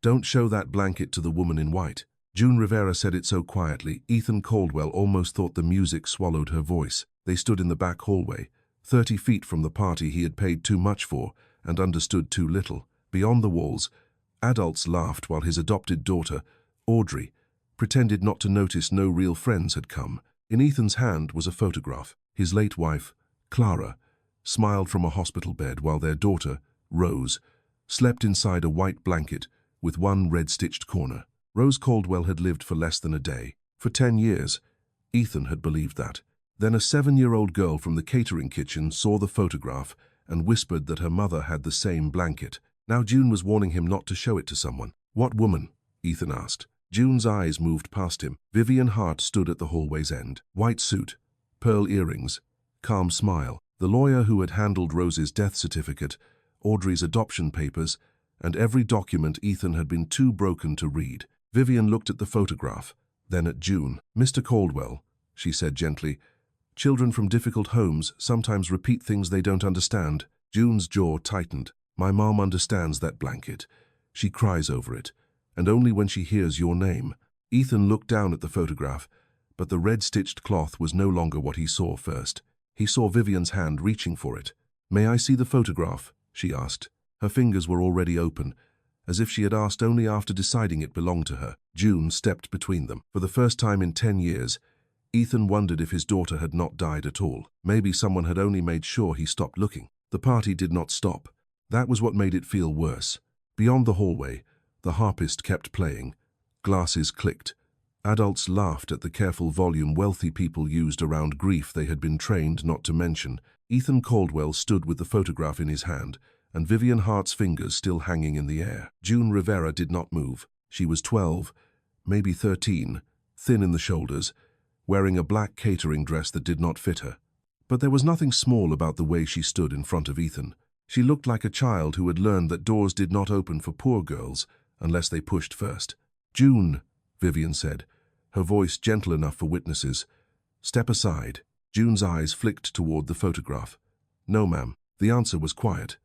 "Don't show that blanket to the woman in white." June Rivera said it so quietly, Ethan Caldwell almost thought the music swallowed her voice. They stood in the back hallway, 30 feet from the party he had paid too much for and understood too little. Beyond the walls, adults laughed while his adopted daughter, Audrey, pretended not to notice no real friends had come. In Ethan's hand was a photograph. His late wife, Clara, smiled from a hospital bed while their daughter, Rose, slept inside a white blanket with one red-stitched corner. Rose Caldwell had lived for less than a day. For 10 years, Ethan had believed that. Then a 7-year-old girl from the catering kitchen saw the photograph and whispered that her mother had the same blanket. Now June was warning him not to show it to someone. "What woman?" Ethan asked. June's eyes moved past him. Vivian Hart stood at the hallway's end. White suit, pearl earrings, calm smile. The lawyer who had handled Rose's death certificate, Audrey's adoption papers, and every document Ethan had been too broken to read. Vivian looked at the photograph, then at June. "Mr. Caldwell," she said gently, "children from difficult homes sometimes repeat things they don't understand." June's jaw tightened. "My mom understands that blanket. She cries over it, and only when she hears your name." Ethan looked down at the photograph, but the red-stitched cloth was no longer what he saw first. He saw Vivian's hand reaching for it. "May I see the photograph?" she asked. Her fingers were already open, as if she had asked only after deciding it belonged to her. June stepped between them. For the first time in 10 years, Ethan wondered if his daughter had not died at all. Maybe someone had only made sure he stopped looking. The party did not stop. That was what made it feel worse. Beyond the hallway, the harpist kept playing. Glasses clicked. Adults laughed at the careful volume wealthy people used around grief they had been trained not to mention. Ethan Caldwell stood with the photograph in his hand, and Vivian Hart's fingers still hanging in the air. June Rivera did not move. She was 12, maybe 13, thin in the shoulders, wearing a black catering dress that did not fit her. But there was nothing small about the way she stood in front of Ethan. She looked like a child who had learned that doors did not open for poor girls unless they pushed first. "June," Vivian said, her voice gentle enough for witnesses. "Step aside." June's eyes flicked toward the photograph. "No, ma'am." The answer was quiet.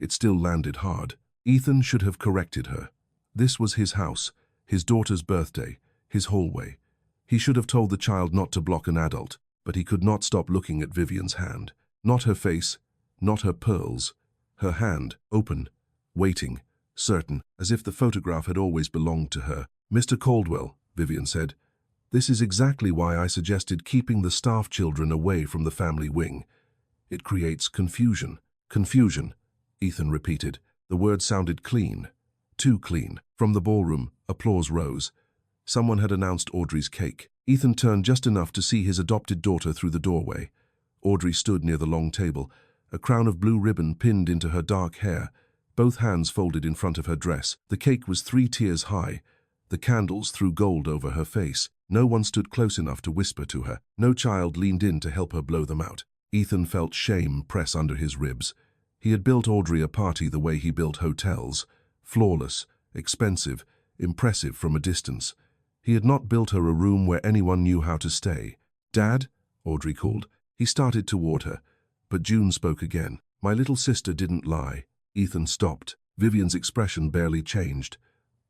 It still landed hard. Ethan should have corrected her. This was his house, his daughter's birthday, his hallway. He should have told the child not to block an adult, but he could not stop looking at Vivian's hand. Not her face, not her pearls. Her hand, open, waiting, certain, as if the photograph had always belonged to her. "Mr. Caldwell," Vivian said, "this is exactly why I suggested keeping the staff children away from the family wing. It creates confusion." "Confusion," Ethan repeated. The word sounded clean. Too clean. From the ballroom, applause rose. Someone had announced Audrey's cake. Ethan turned just enough to see his adopted daughter through the doorway. Audrey stood near the long table, a crown of blue ribbon pinned into her dark hair, both hands folded in front of her dress. The cake was 3 tiers high. The candles threw gold over her face. No one stood close enough to whisper to her. No child leaned in to help her blow them out. Ethan felt shame press under his ribs. He had built Audrey a party the way he built hotels. Flawless, expensive, impressive from a distance. He had not built her a room where anyone knew how to stay. "Dad?" Audrey called. He started toward her, but June spoke again. "My little sister didn't lie." Ethan stopped. Vivian's expression barely changed.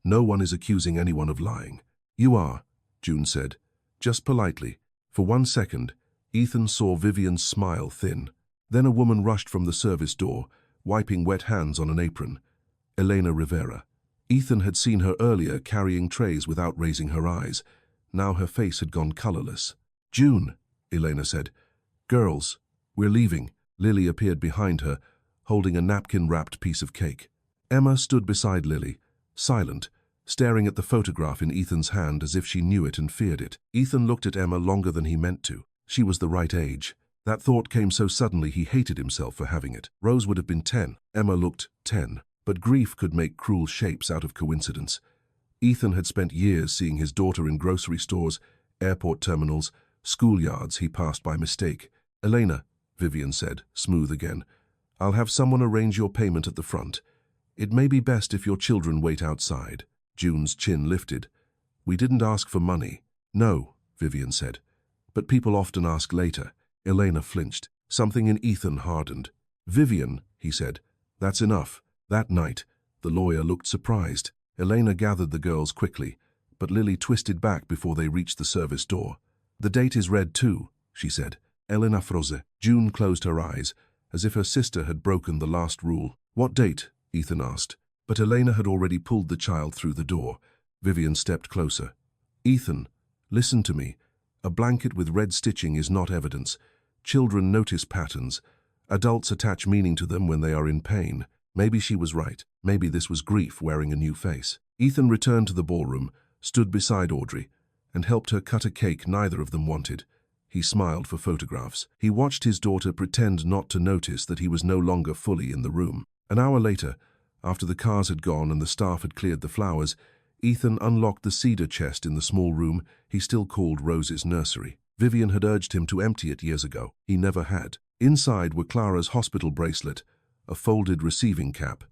"No one is accusing anyone of lying." "You are," June said, just politely. For 1 second, Ethan saw Vivian's smile thin. Then a woman rushed from the service door, wiping wet hands on an apron. Elena Rivera. Ethan had seen her earlier carrying trays without raising her eyes. Now her face had gone colorless. "June," Elena said. "Girls, we're leaving." Lily appeared behind her, holding a napkin-wrapped piece of cake. Emma stood beside Lily, silent, staring at the photograph in Ethan's hand as if she knew it and feared it. Ethan looked at Emma longer than he meant to. She was the right age. That thought came so suddenly he hated himself for having it. Rose would have been 10. Emma looked 10. But grief could make cruel shapes out of coincidence. Ethan had spent years seeing his daughter in grocery stores, airport terminals, schoolyards he passed by mistake. "Elena," Vivian said, smooth again, "I'll have someone arrange your payment at the front. It may be best if your children wait outside." June's chin lifted. "We didn't ask for money." "No," Vivian said, "but people often ask later." Elena flinched. Something in Ethan hardened. "Vivian," he said, "that's enough." That night, the lawyer looked surprised. Elena gathered the girls quickly, but Lily twisted back before they reached the service door. "The date is red too," she said. Elena froze. June closed her eyes, as if her sister had broken the last rule. "What date?" Ethan asked. But Elena had already pulled the child through the door. Vivian stepped closer. "Ethan, listen to me. A blanket with red stitching is not evidence. Children notice patterns. Adults attach meaning to them when they are in pain. Maybe she was right. Maybe this was grief wearing a new face." Ethan returned to the ballroom, stood beside Audrey, and helped her cut a cake neither of them wanted. He smiled for photographs. He watched his daughter pretend not to notice that he was no longer fully in the room. An hour later, after the cars had gone and the staff had cleared the flowers, Ethan unlocked the cedar chest in the small room he still called Rose's nursery. Vivian had urged him to empty it years ago. He never had. Inside were Clara's hospital bracelet, a folded receiving cap,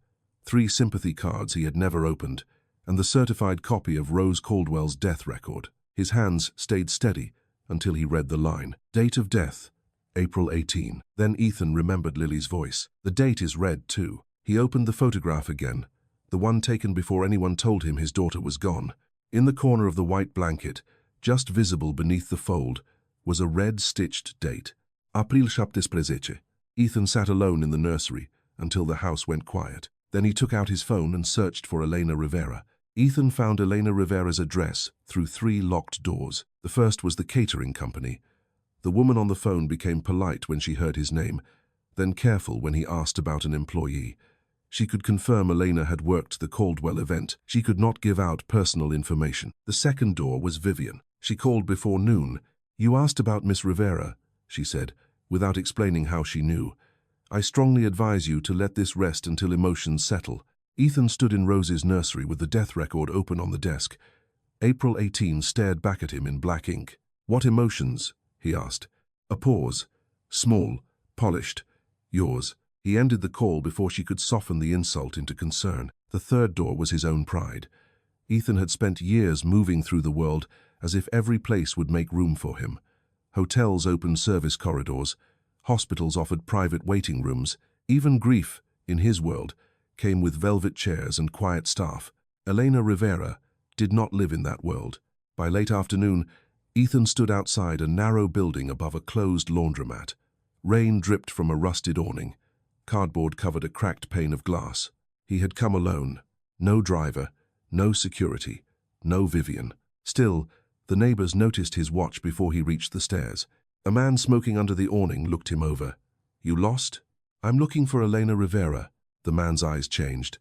3 sympathy cards he had never opened, and the certified copy of Rose Caldwell's death record. His hands stayed steady until he read the line, "Date of death, April 18. Then Ethan remembered Lily's voice. The date is red too. He opened the photograph again, the one taken before anyone told him his daughter was gone. In the corner of the white blanket, just visible beneath the fold, was a red-stitched date, April 17. Ethan sat alone in the nursery until the house went quiet. Then he took out his phone and searched for Elena Rivera. Ethan found Elena Rivera's address through 3 locked doors. The first was the catering company. The woman on the phone became polite when she heard his name, then careful when he asked about an employee. She could confirm Elena had worked the Caldwell event. She could not give out personal information. The second door was Vivian. She called before noon. "You asked about Miss Rivera," she said, without explaining how she knew. "I strongly advise you to let this rest until emotions settle." Ethan stood in Rose's nursery with the death record open on the desk. April 18 stared back at him in black ink. "What emotions?" he asked. A pause. Small, polished. "Yours." He ended the call before she could soften the insult into concern. The third door was his own pride. Ethan had spent years moving through the world as if every place would make room for him. Hotels opened service corridors. Hospitals offered private waiting rooms. Even grief, in his world, came with velvet chairs and quiet staff. Elena Rivera did not live in that world. By late afternoon, Ethan stood outside a narrow building above a closed laundromat. Rain dripped from a rusted awning. Cardboard covered a cracked pane of glass. He had come alone. No driver, no security, no Vivian. Still, the neighbors noticed his watch before he reached the stairs. A man smoking under the awning looked him over. "You lost?" "I'm looking for Elena Rivera." The man's eyes changed.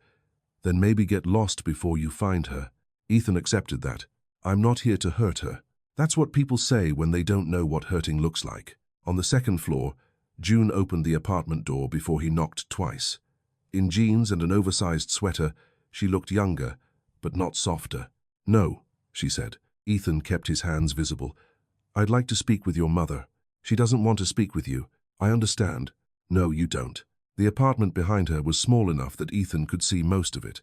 "Then maybe get lost before you find her." Ethan accepted that. "I'm not here to hurt her." That's what people say when they don't know what hurting looks like. On the second floor, June opened the apartment door before he knocked twice. In jeans and an oversized sweater, she looked younger, but not softer. "No," she said. Ethan kept his hands visible. "I'd like to speak with your mother." "She doesn't want to speak with you." "I understand." "No, you don't." The apartment behind her was small enough that Ethan could see most of it.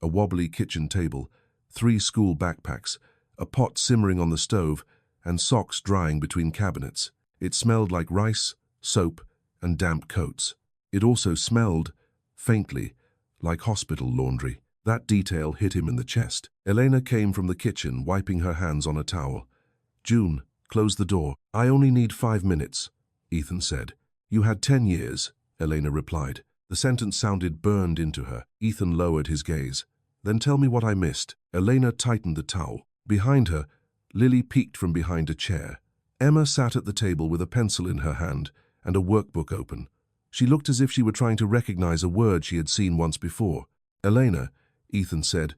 A wobbly kitchen table, 3 school backpacks, a pot simmering on the stove, and socks drying between cabinets. It smelled like rice, soap, and damp coats. It also smelled, faintly, like hospital laundry. That detail hit him in the chest. Elena came from the kitchen, wiping her hands on a towel. "June, close the door." "I only need 5 minutes," Ethan said. "You had 10 years, Elena replied. The sentence sounded burned into her. Ethan lowered his gaze. "Then tell me what I missed." Elena tightened the towel. Behind her, Lily peeked from behind a chair. Emma sat at the table with a pencil in her hand and a workbook open. She looked as if she were trying to recognize a word she had seen once before. "Elena," Ethan said,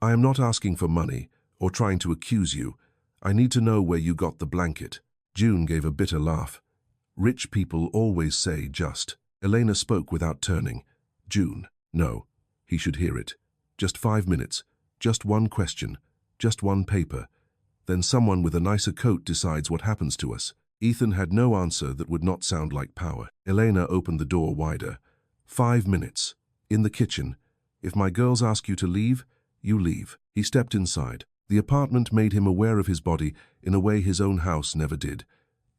"I am not asking for money or trying to accuse you. I need to know where you got the blanket." June gave a bitter laugh. "Rich people always say just." Elena spoke without turning. "June." "No." He should hear it. "Just 5 minutes. Just one question. Just one paper. Then someone with a nicer coat decides what happens to us." Ethan had no answer that would not sound like power. Elena opened the door wider. 5 minutes. In the kitchen. If my girls ask you to leave, you leave. He stepped inside. The apartment made him aware of his body in a way his own house never did.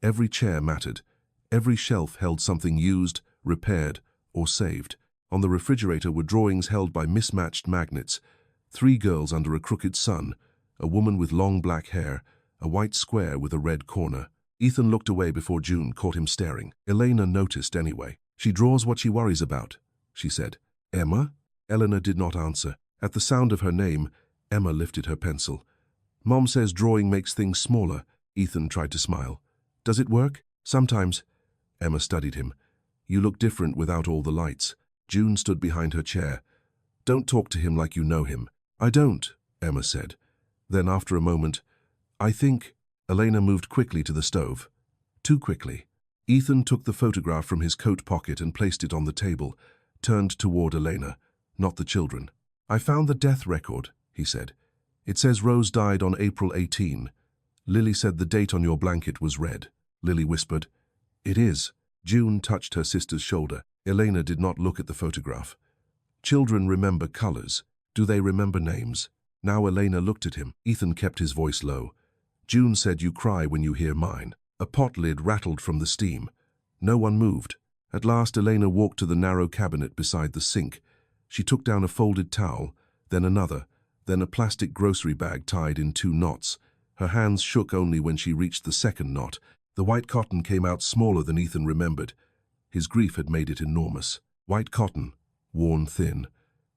Every chair mattered. Every shelf held something used, repaired, or saved. On the refrigerator were drawings held by mismatched magnets. 3 girls under a crooked sun, a woman with long black hair, a white square with a red corner. Ethan looked away before June caught him staring. Elena noticed anyway. "She draws what she worries about," she said. "Emma?" Eleanor did not answer. At the sound of her name, Emma lifted her pencil. "Mom says drawing makes things smaller." Ethan tried to smile. "Does it work?" "Sometimes." Emma studied him. "You look different without all the lights." June stood behind her chair. "Don't talk to him like you know him." "I don't," Emma said. Then after a moment, "I think—" Elena moved quickly to the stove. Too quickly. Ethan took the photograph from his coat pocket and placed it on the table, turned toward Elena, not the children. "I found the death record," he said. "It says Rose died on April 18. Lily said the date on your blanket was red." Lily whispered, "It is." June touched her sister's shoulder. Elena did not look at the photograph. "Children remember colors. Do they remember names?" Now Elena looked at him. Ethan kept his voice low. "June said you cry when you hear mine." A pot lid rattled from the steam. No one moved. At last Elena walked to the narrow cabinet beside the sink. She took down a folded towel, then another, then a plastic grocery bag tied in 2 knots. Her hands shook only when she reached the second knot. The white cotton came out smaller than Ethan remembered. His grief had made it enormous. White cotton, worn thin.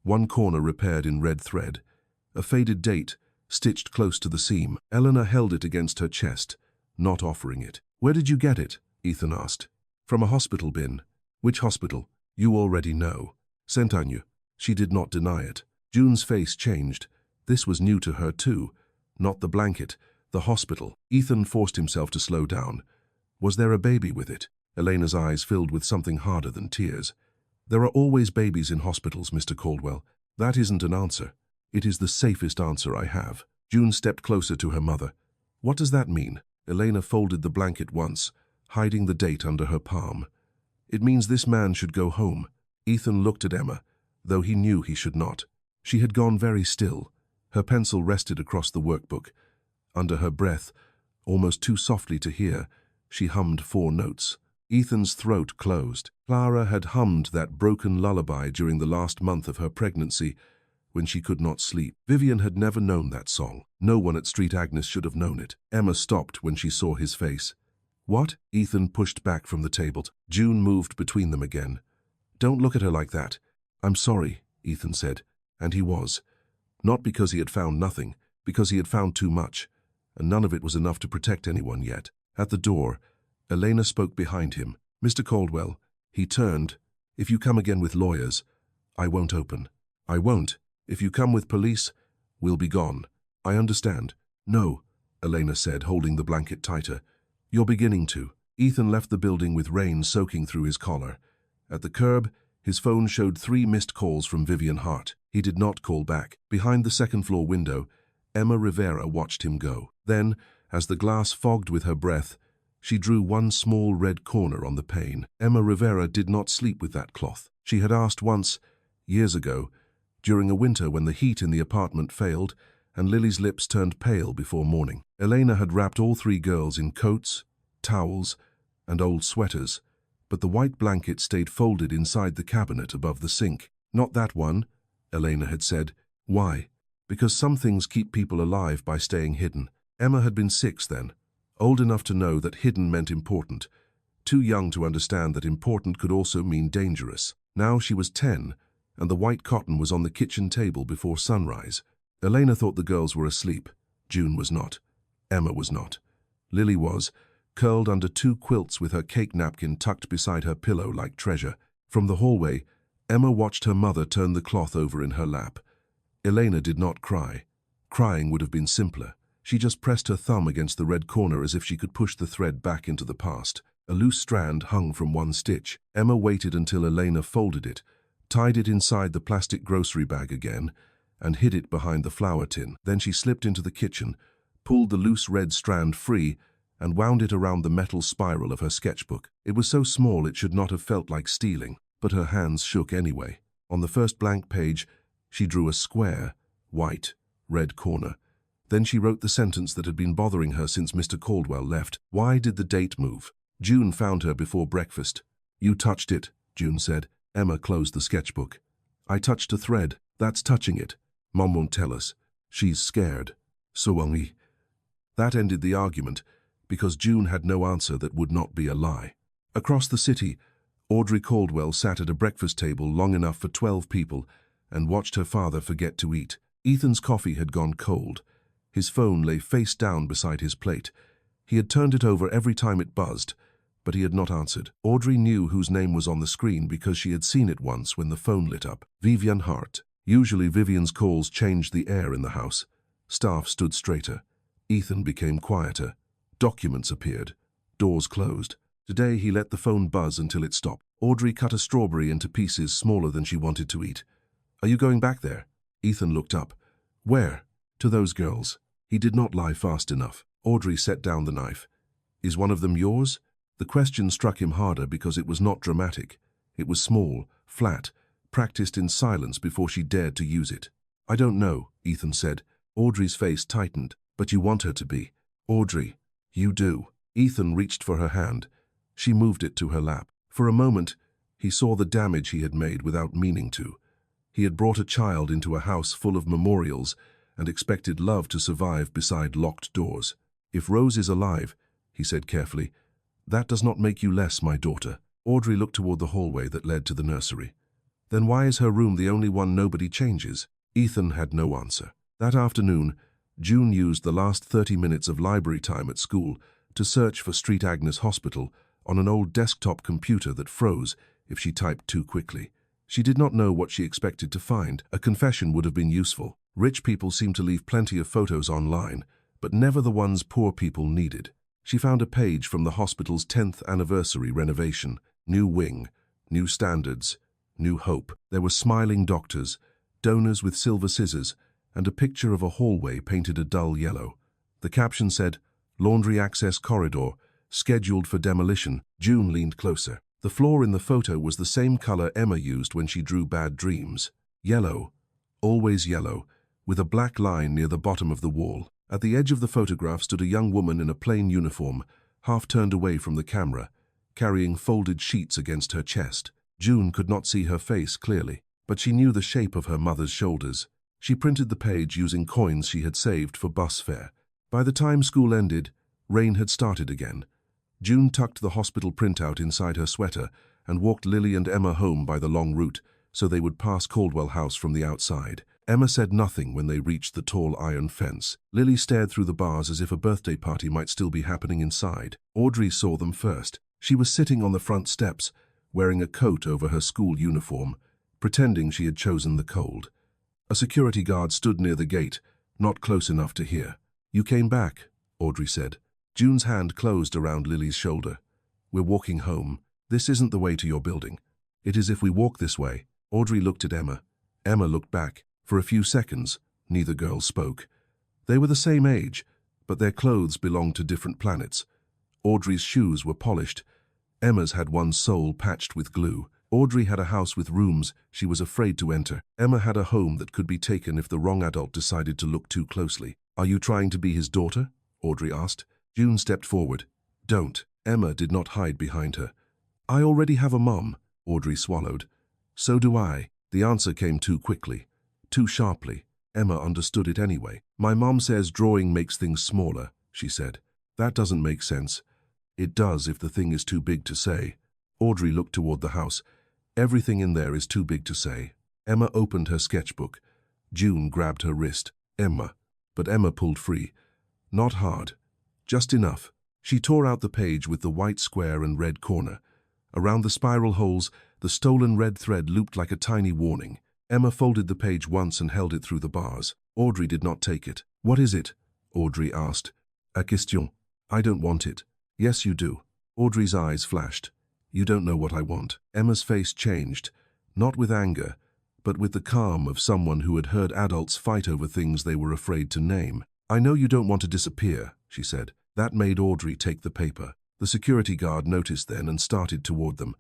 One corner repaired in red thread. A faded date, stitched close to the seam. Eleanor held it against her chest, not offering it. "Where did you get it?" Ethan asked. "From a hospital bin." "Which hospital?" "You already know." "Saint-Agne." She did not deny it. June's face changed. This was new to her too. Not the blanket, the hospital. Ethan forced himself to slow down. "Was there a baby with it?" Elena's eyes filled with something harder than tears. "There are always babies in hospitals, Mr. Caldwell. That isn't an answer. It is the safest answer I have." June stepped closer to her mother. "What does that mean?" Elena folded the blanket once, hiding the date under her palm. "It means this man should go home." Ethan looked at Emma, though he knew he should not. She had gone very still. Her pencil rested across the workbook. Under her breath, almost too softly to hear, she hummed 4 notes. Ethan's throat closed. Clara had hummed that broken lullaby during the last month of her pregnancy, when she could not sleep. Vivian had never known that song. No one at Street Agnes should have known it. Emma stopped when she saw his face. "What?" Ethan pushed back from the table. June moved between them again. "Don't look at her like that." "I'm sorry," Ethan said, and he was. Not because he had found nothing, because he had found too much, and none of it was enough to protect anyone yet. At the door, Elena spoke behind him. "Mr. Caldwell." He turned. "If you come again with lawyers, I won't open." "I won't. If you come with police, we'll be gone." "I understand." "No," Elena said, holding the blanket tighter. "You're beginning to." Ethan left the building with rain soaking through his collar. At the curb, his phone showed 3 missed calls from Vivian Hart. He did not call back. Behind the second-floor window, Emma Rivera watched him go. Then, as the glass fogged with her breath, she drew one small red corner on the pane. Emma Rivera did not sleep with that cloth. She had asked once, years ago, during a winter when the heat in the apartment failed and Lily's lips turned pale before morning. Elena had wrapped all 3 girls in coats, towels, and old sweaters, but the white blanket stayed folded inside the cabinet above the sink. "Not that one," Elena had said. "Why?" "Because some things keep people alive by staying hidden." Emma had been 6 then, old enough to know that hidden meant important, too young to understand that important could also mean dangerous. Now she was 10, and the white cotton was on the kitchen table before sunrise. Elena thought the girls were asleep. June was not. Emma was not. Lily was, curled under 2 quilts with her cake napkin tucked beside her pillow like treasure. From the hallway, Emma watched her mother turn the cloth over in her lap. Elena did not cry. Crying would have been simpler. She just pressed her thumb against the red corner as if she could push the thread back into the past. A loose strand hung from one stitch. Emma waited until Elena folded it, tied it inside the plastic grocery bag again, and hid it behind the flour tin. Then she slipped into the kitchen, pulled the loose red strand free, and wound it around the metal spiral of her sketchbook. It was so small it should not have felt like stealing, but her hands shook anyway. On the first blank page, she drew a square, white, red corner. Then she wrote the sentence that had been bothering her since Mr. Caldwell left. Why did the date move? June found her before breakfast. "You touched it," June said. Emma closed the sketchbook. "I touched a thread. That's touching it. Mom won't tell us. She's scared. So only. That ended the argument, because June had no answer that would not be a lie. Across the city, Audrey Caldwell sat at a breakfast table long enough for 12 people and watched her father forget to eat. Ethan's coffee had gone cold. His phone lay face down beside his plate. He had turned it over every time it buzzed, but he had not answered. Audrey knew whose name was on the screen because she had seen it once when the phone lit up. Vivian Hart. Usually Vivian's calls changed the air in the house. Staff stood straighter. Ethan became quieter. Documents appeared. Doors closed. Today he let the phone buzz until it stopped. Audrey cut a strawberry into pieces smaller than she wanted to eat. Are you going back there? Ethan looked up. Where? To those girls. He did not lie fast enough. Audrey set down the knife. Is one of them yours? The question struck him harder because it was not dramatic. It was small, flat, practiced in silence before she dared to use it. I don't know, Ethan said. Audrey's face tightened. But you want her to be. Audrey, you do. Ethan reached for her hand. She moved it to her lap. For a moment, he saw the damage he had made without meaning to. He had brought a child into a house full of memorials and expected love to survive beside locked doors. If Rose is alive, he said carefully, that does not make you less my daughter. Audrey looked toward the hallway that led to the nursery. Then why is her room the only one nobody changes? Ethan had no answer. That afternoon, June used the last 30 minutes of library time at school to search for St. Agnes Hospital on an old desktop computer that froze if she typed too quickly. She did not know what she expected to find. A confession would have been useful. Rich people seem to leave plenty of photos online, but never the ones poor people needed. She found a page from the hospital's 10th anniversary renovation. New wing, new standards, new hope. There were smiling doctors, donors with silver scissors, and a picture of a hallway painted a dull yellow. The caption said, Laundry access corridor, scheduled for demolition. June leaned closer. The floor in the photo was the same color Emma used when she drew Bad Dreams. Yellow, always yellow, with a black line near the bottom of the wall. At the edge of the photograph stood a young woman in a plain uniform, half turned away from the camera, carrying folded sheets against her chest. June could not see her face clearly, but she knew the shape of her mother's shoulders. She printed the page using coins she had saved for bus fare. By the time school ended, rain had started again. June tucked the hospital printout inside her sweater and walked Lily and Emma home by the long route so they would pass Caldwell House from the outside. Emma said nothing when they reached the tall iron fence. Lily stared through the bars as if a birthday party might still be happening inside. Audrey saw them first. She was sitting on the front steps, wearing a coat over her school uniform, pretending she had chosen the cold. A security guard stood near the gate, not close enough to hear. You came back, Audrey said. June's hand closed around Lily's shoulder. We're walking home. This isn't the way to your building. It is if we walk this way. Audrey looked at Emma. Emma looked back. For a few seconds, neither girl spoke. They were the same age, but their clothes belonged to different planets. Audrey's shoes were polished. Emma's had one sole patched with glue. Audrey had a house with rooms she was afraid to enter. Emma had a home that could be taken if the wrong adult decided to look too closely. Are you trying to be his daughter? Audrey asked. June stepped forward. Don't. Emma did not hide behind her. I already have a mom, Audrey swallowed. So do I. The answer came too quickly, too sharply. Emma understood it anyway. My mom says drawing makes things smaller, she said. That doesn't make sense. It does if the thing is too big to say. Audrey looked toward the house. Everything in there is too big to say. Emma opened her sketchbook. June grabbed her wrist. Emma. But Emma pulled free. Not hard. Just enough. She tore out the page with the white square and red corner. Around the spiral holes, the stolen red thread looped like a tiny warning. Emma folded the page once and held it through the bars. Audrey did not take it. What is it? Audrey asked. A question. I don't want it. Yes, you do. Audrey's eyes flashed. You don't know what I want. Emma's face changed, not with anger, but with the calm of someone who had heard adults fight over things they were afraid to name. I know you don't want to disappear, she said. That made Audrey take the paper. The security guard noticed then and started toward them.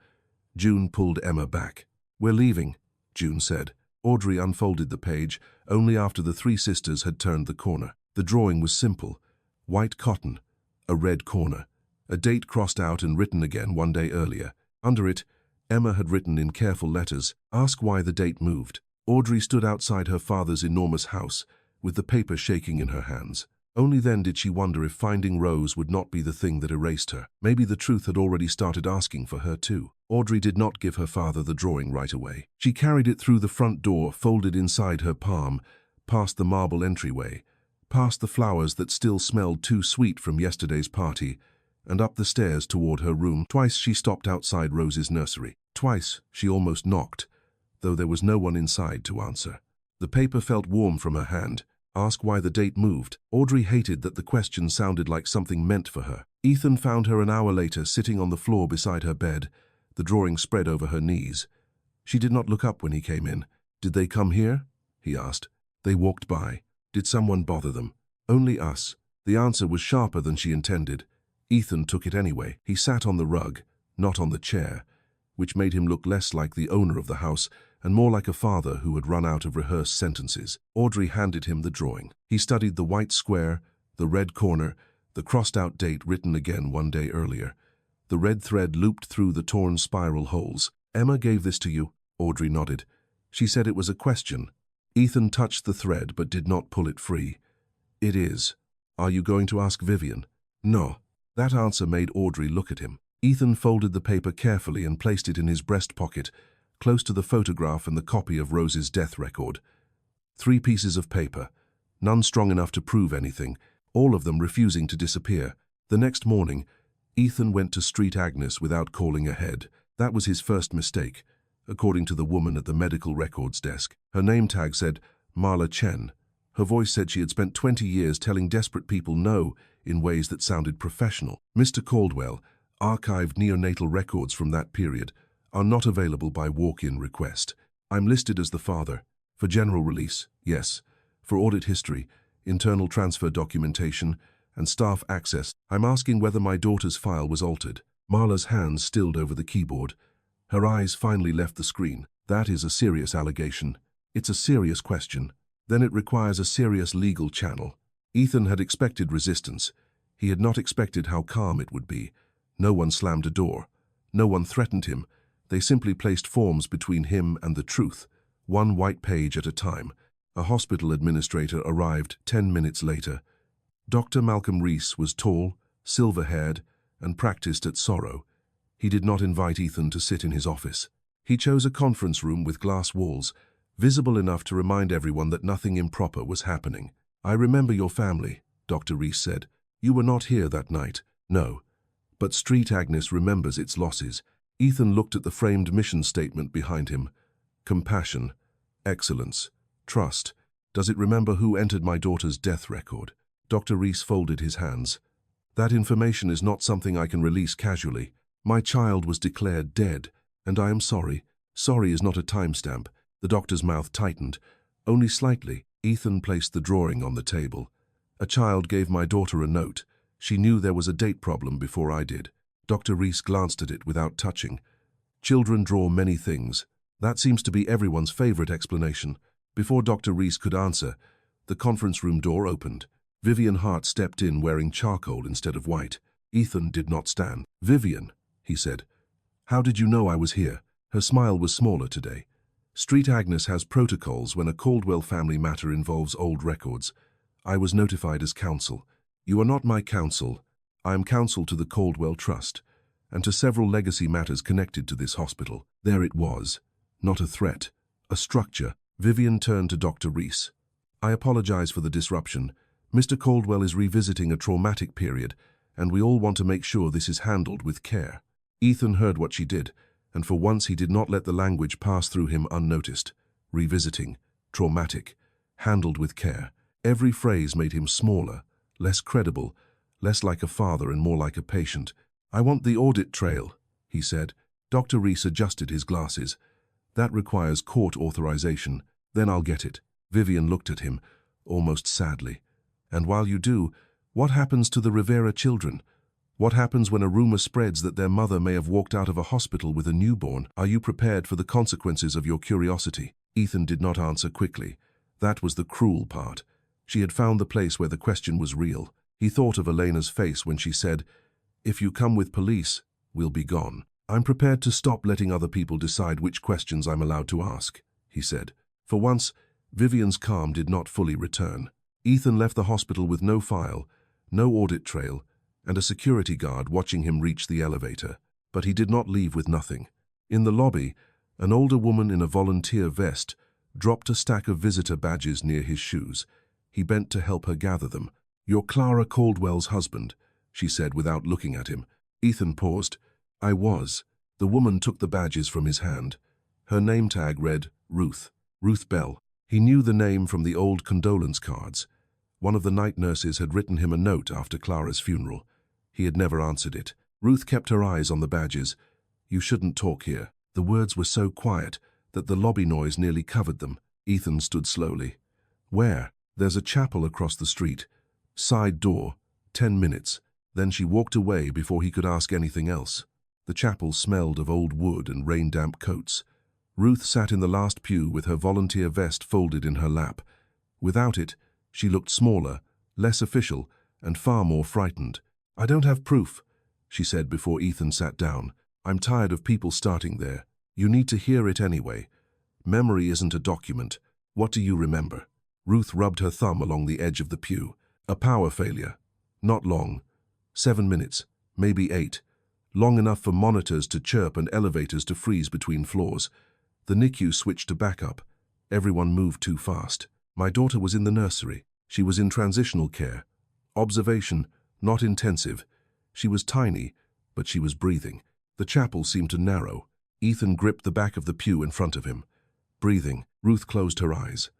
June pulled Emma back. We're leaving, June said. Audrey unfolded the page only after the three sisters had turned the corner. The drawing was simple. White cotton, a red corner, a date crossed out and written again one day earlier. Under it, Emma had written in careful letters, ask why the date moved. Audrey stood outside her father's enormous house, with the paper shaking in her hands. Only then did she wonder if finding Rose would not be the thing that erased her. Maybe the truth had already started asking for her too. Audrey did not give her father the drawing right away. She carried it through the front door, folded inside her palm, past the marble entryway, past the flowers that still smelled too sweet from yesterday's party, and up the stairs toward her room. Twice she stopped outside Rose's nursery. Twice she almost knocked, though there was no one inside to answer. The paper felt warm from her hand. Ask why the date moved. Audrey hated that the question sounded like something meant for her. Ethan found her an hour later sitting on the floor beside her bed, the drawing spread over her knees. She did not look up when he came in. "Did they come here?" he asked. "They walked by. Did someone bother them?" "Only us." The answer was sharper than she intended. Ethan took it anyway. He sat on the rug, not on the chair, which made him look less like the owner of the house and more like a father who had run out of rehearsed sentences. Audrey handed him the drawing. He studied the white square, the red corner, the crossed-out date written again one day earlier. The red thread looped through the torn spiral holes. "Emma gave this to you?" Audrey nodded. "She said it was a question." Ethan touched the thread but did not pull it free. "It is. Are you going to ask Vivian?" "No." That answer made Audrey look at him. Ethan folded the paper carefully and placed it in his breast pocket, close to the photograph and the copy of Rose's death record. 3 pieces of paper, none strong enough to prove anything, all of them refusing to disappear. The next morning, Ethan went to Street Agnes without calling ahead. That was his first mistake, according to the woman at the medical records desk. Her name tag said Marla Chen. Her voice said she had spent 20 years telling desperate people no in ways that sounded professional. Mr. Caldwell, archived neonatal records from that period, are not available by walk-in request. I'm listed as the father. For general release, yes. For audit history, internal transfer documentation, and staff access, I'm asking whether my daughter's file was altered. Marla's hands stilled over the keyboard. Her eyes finally left the screen. That is a serious allegation. It's a serious question. Then it requires a serious legal channel. Ethan had expected resistance. He had not expected how calm it would be. No one slammed a door. No one threatened him. They simply placed forms between him and the truth, one white page at a time. A hospital administrator arrived 10 minutes later. Dr. Malcolm Reese was tall, silver-haired, and practiced at Sorrow. He did not invite Ethan to sit in his office. He chose a conference room with glass walls, visible enough to remind everyone that nothing improper was happening. "I remember your family," Dr. Reese said. "You were not here that night." "No. But Street Agnes remembers its losses." Ethan looked at the framed mission statement behind him. "Compassion, excellence, trust. Does it remember who entered my daughter's death record?" Dr. Reese folded his hands. "That information is not something I can release casually. My child was declared dead, and I am sorry. Sorry is not a timestamp." The doctor's mouth tightened, only slightly. Ethan placed the drawing on the table. "A child gave my daughter a note. She knew there was a date problem before I did." Dr. Reese glanced at it without touching. "Children draw many things. That seems to be everyone's favorite explanation." Before Dr. Reese could answer, the conference room door opened. Vivian Hart stepped in wearing charcoal instead of white. Ethan did not stand. "Vivian," he said, "how did you know I was here?" Her smile was smaller today. "Street Agnes has protocols when a Caldwell family matter involves old records. I was notified as counsel. You are not my counsel. I am counsel to the Caldwell Trust, and to several legacy matters connected to this hospital." There it was. Not a threat. A structure. Vivian turned to Dr. Reese. "I apologize for the disruption. Mr. Caldwell is revisiting a traumatic period, and we all want to make sure this is handled with care." Ethan heard what she did, and for once he did not let the language pass through him unnoticed. Revisiting. Traumatic. Handled with care. Every phrase made him smaller, less credible, less like a father and more like a patient. "I want the audit trail," he said. Dr. Reese adjusted his glasses. "That requires court authorization. Then I'll get it." Vivian looked at him, almost sadly. "And while you do, what happens to the Rivera children? What happens when a rumor spreads that their mother may have walked out of a hospital with a newborn? Are you prepared for the consequences of your curiosity?" Ethan did not answer quickly. That was the cruel part. She had found the place where the question was real. He thought of Elena's face when she said, "If you come with police, we'll be gone." "I'm prepared to stop letting other people decide which questions I'm allowed to ask," he said. For once, Vivian's calm did not fully return. Ethan left the hospital with no file, no audit trail, and a security guard watching him reach the elevator. But he did not leave with nothing. In the lobby, an older woman in a volunteer vest dropped a stack of visitor badges near his shoes. He bent to help her gather them. "You're Clara Caldwell's husband," she said without looking at him. Ethan paused. "I was." The woman took the badges from his hand. Her name tag read Ruth. Ruth Bell. He knew the name from the old condolence cards. One of the night nurses had written him a note after Clara's funeral. He had never answered it. Ruth kept her eyes on the badges. "You shouldn't talk here." The words were so quiet that the lobby noise nearly covered them. Ethan stood slowly. "Where?" "There's a chapel across the street. Side door. 10 minutes." Then she walked away before he could ask anything else. The chapel smelled of old wood and rain-damp coats. Ruth sat in the last pew with her volunteer vest folded in her lap. Without it, she looked smaller, less official, and far more frightened. "I don't have proof," she said before Ethan sat down. "I'm tired of people starting there. You need to hear it anyway. Memory isn't a document. What do you remember?" Ruth rubbed her thumb along the edge of the pew. "A power failure. Not long. 7 minutes, maybe 8. Long enough for monitors to chirp and elevators to freeze between floors. The NICU switched to backup. Everyone moved too fast. My daughter was in the nursery. She was in transitional care. Observation, not intensive. She was tiny, but she was breathing." The chapel seemed to narrow. Ethan gripped the back of the pew in front of him. "Breathing." Ruth closed her eyes.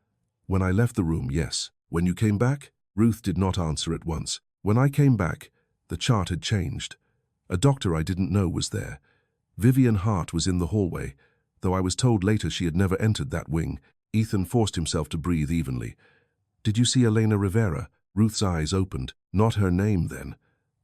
"When I left the room, yes. When you came back?" Ruth did not answer at once. "When I came back, the chart had changed. A doctor I didn't know was there. Vivian Hart was in the hallway, though I was told later she had never entered that wing." Ethan forced himself to breathe evenly. "Did you see Elena Rivera?" Ruth's eyes opened. "Not her name, then.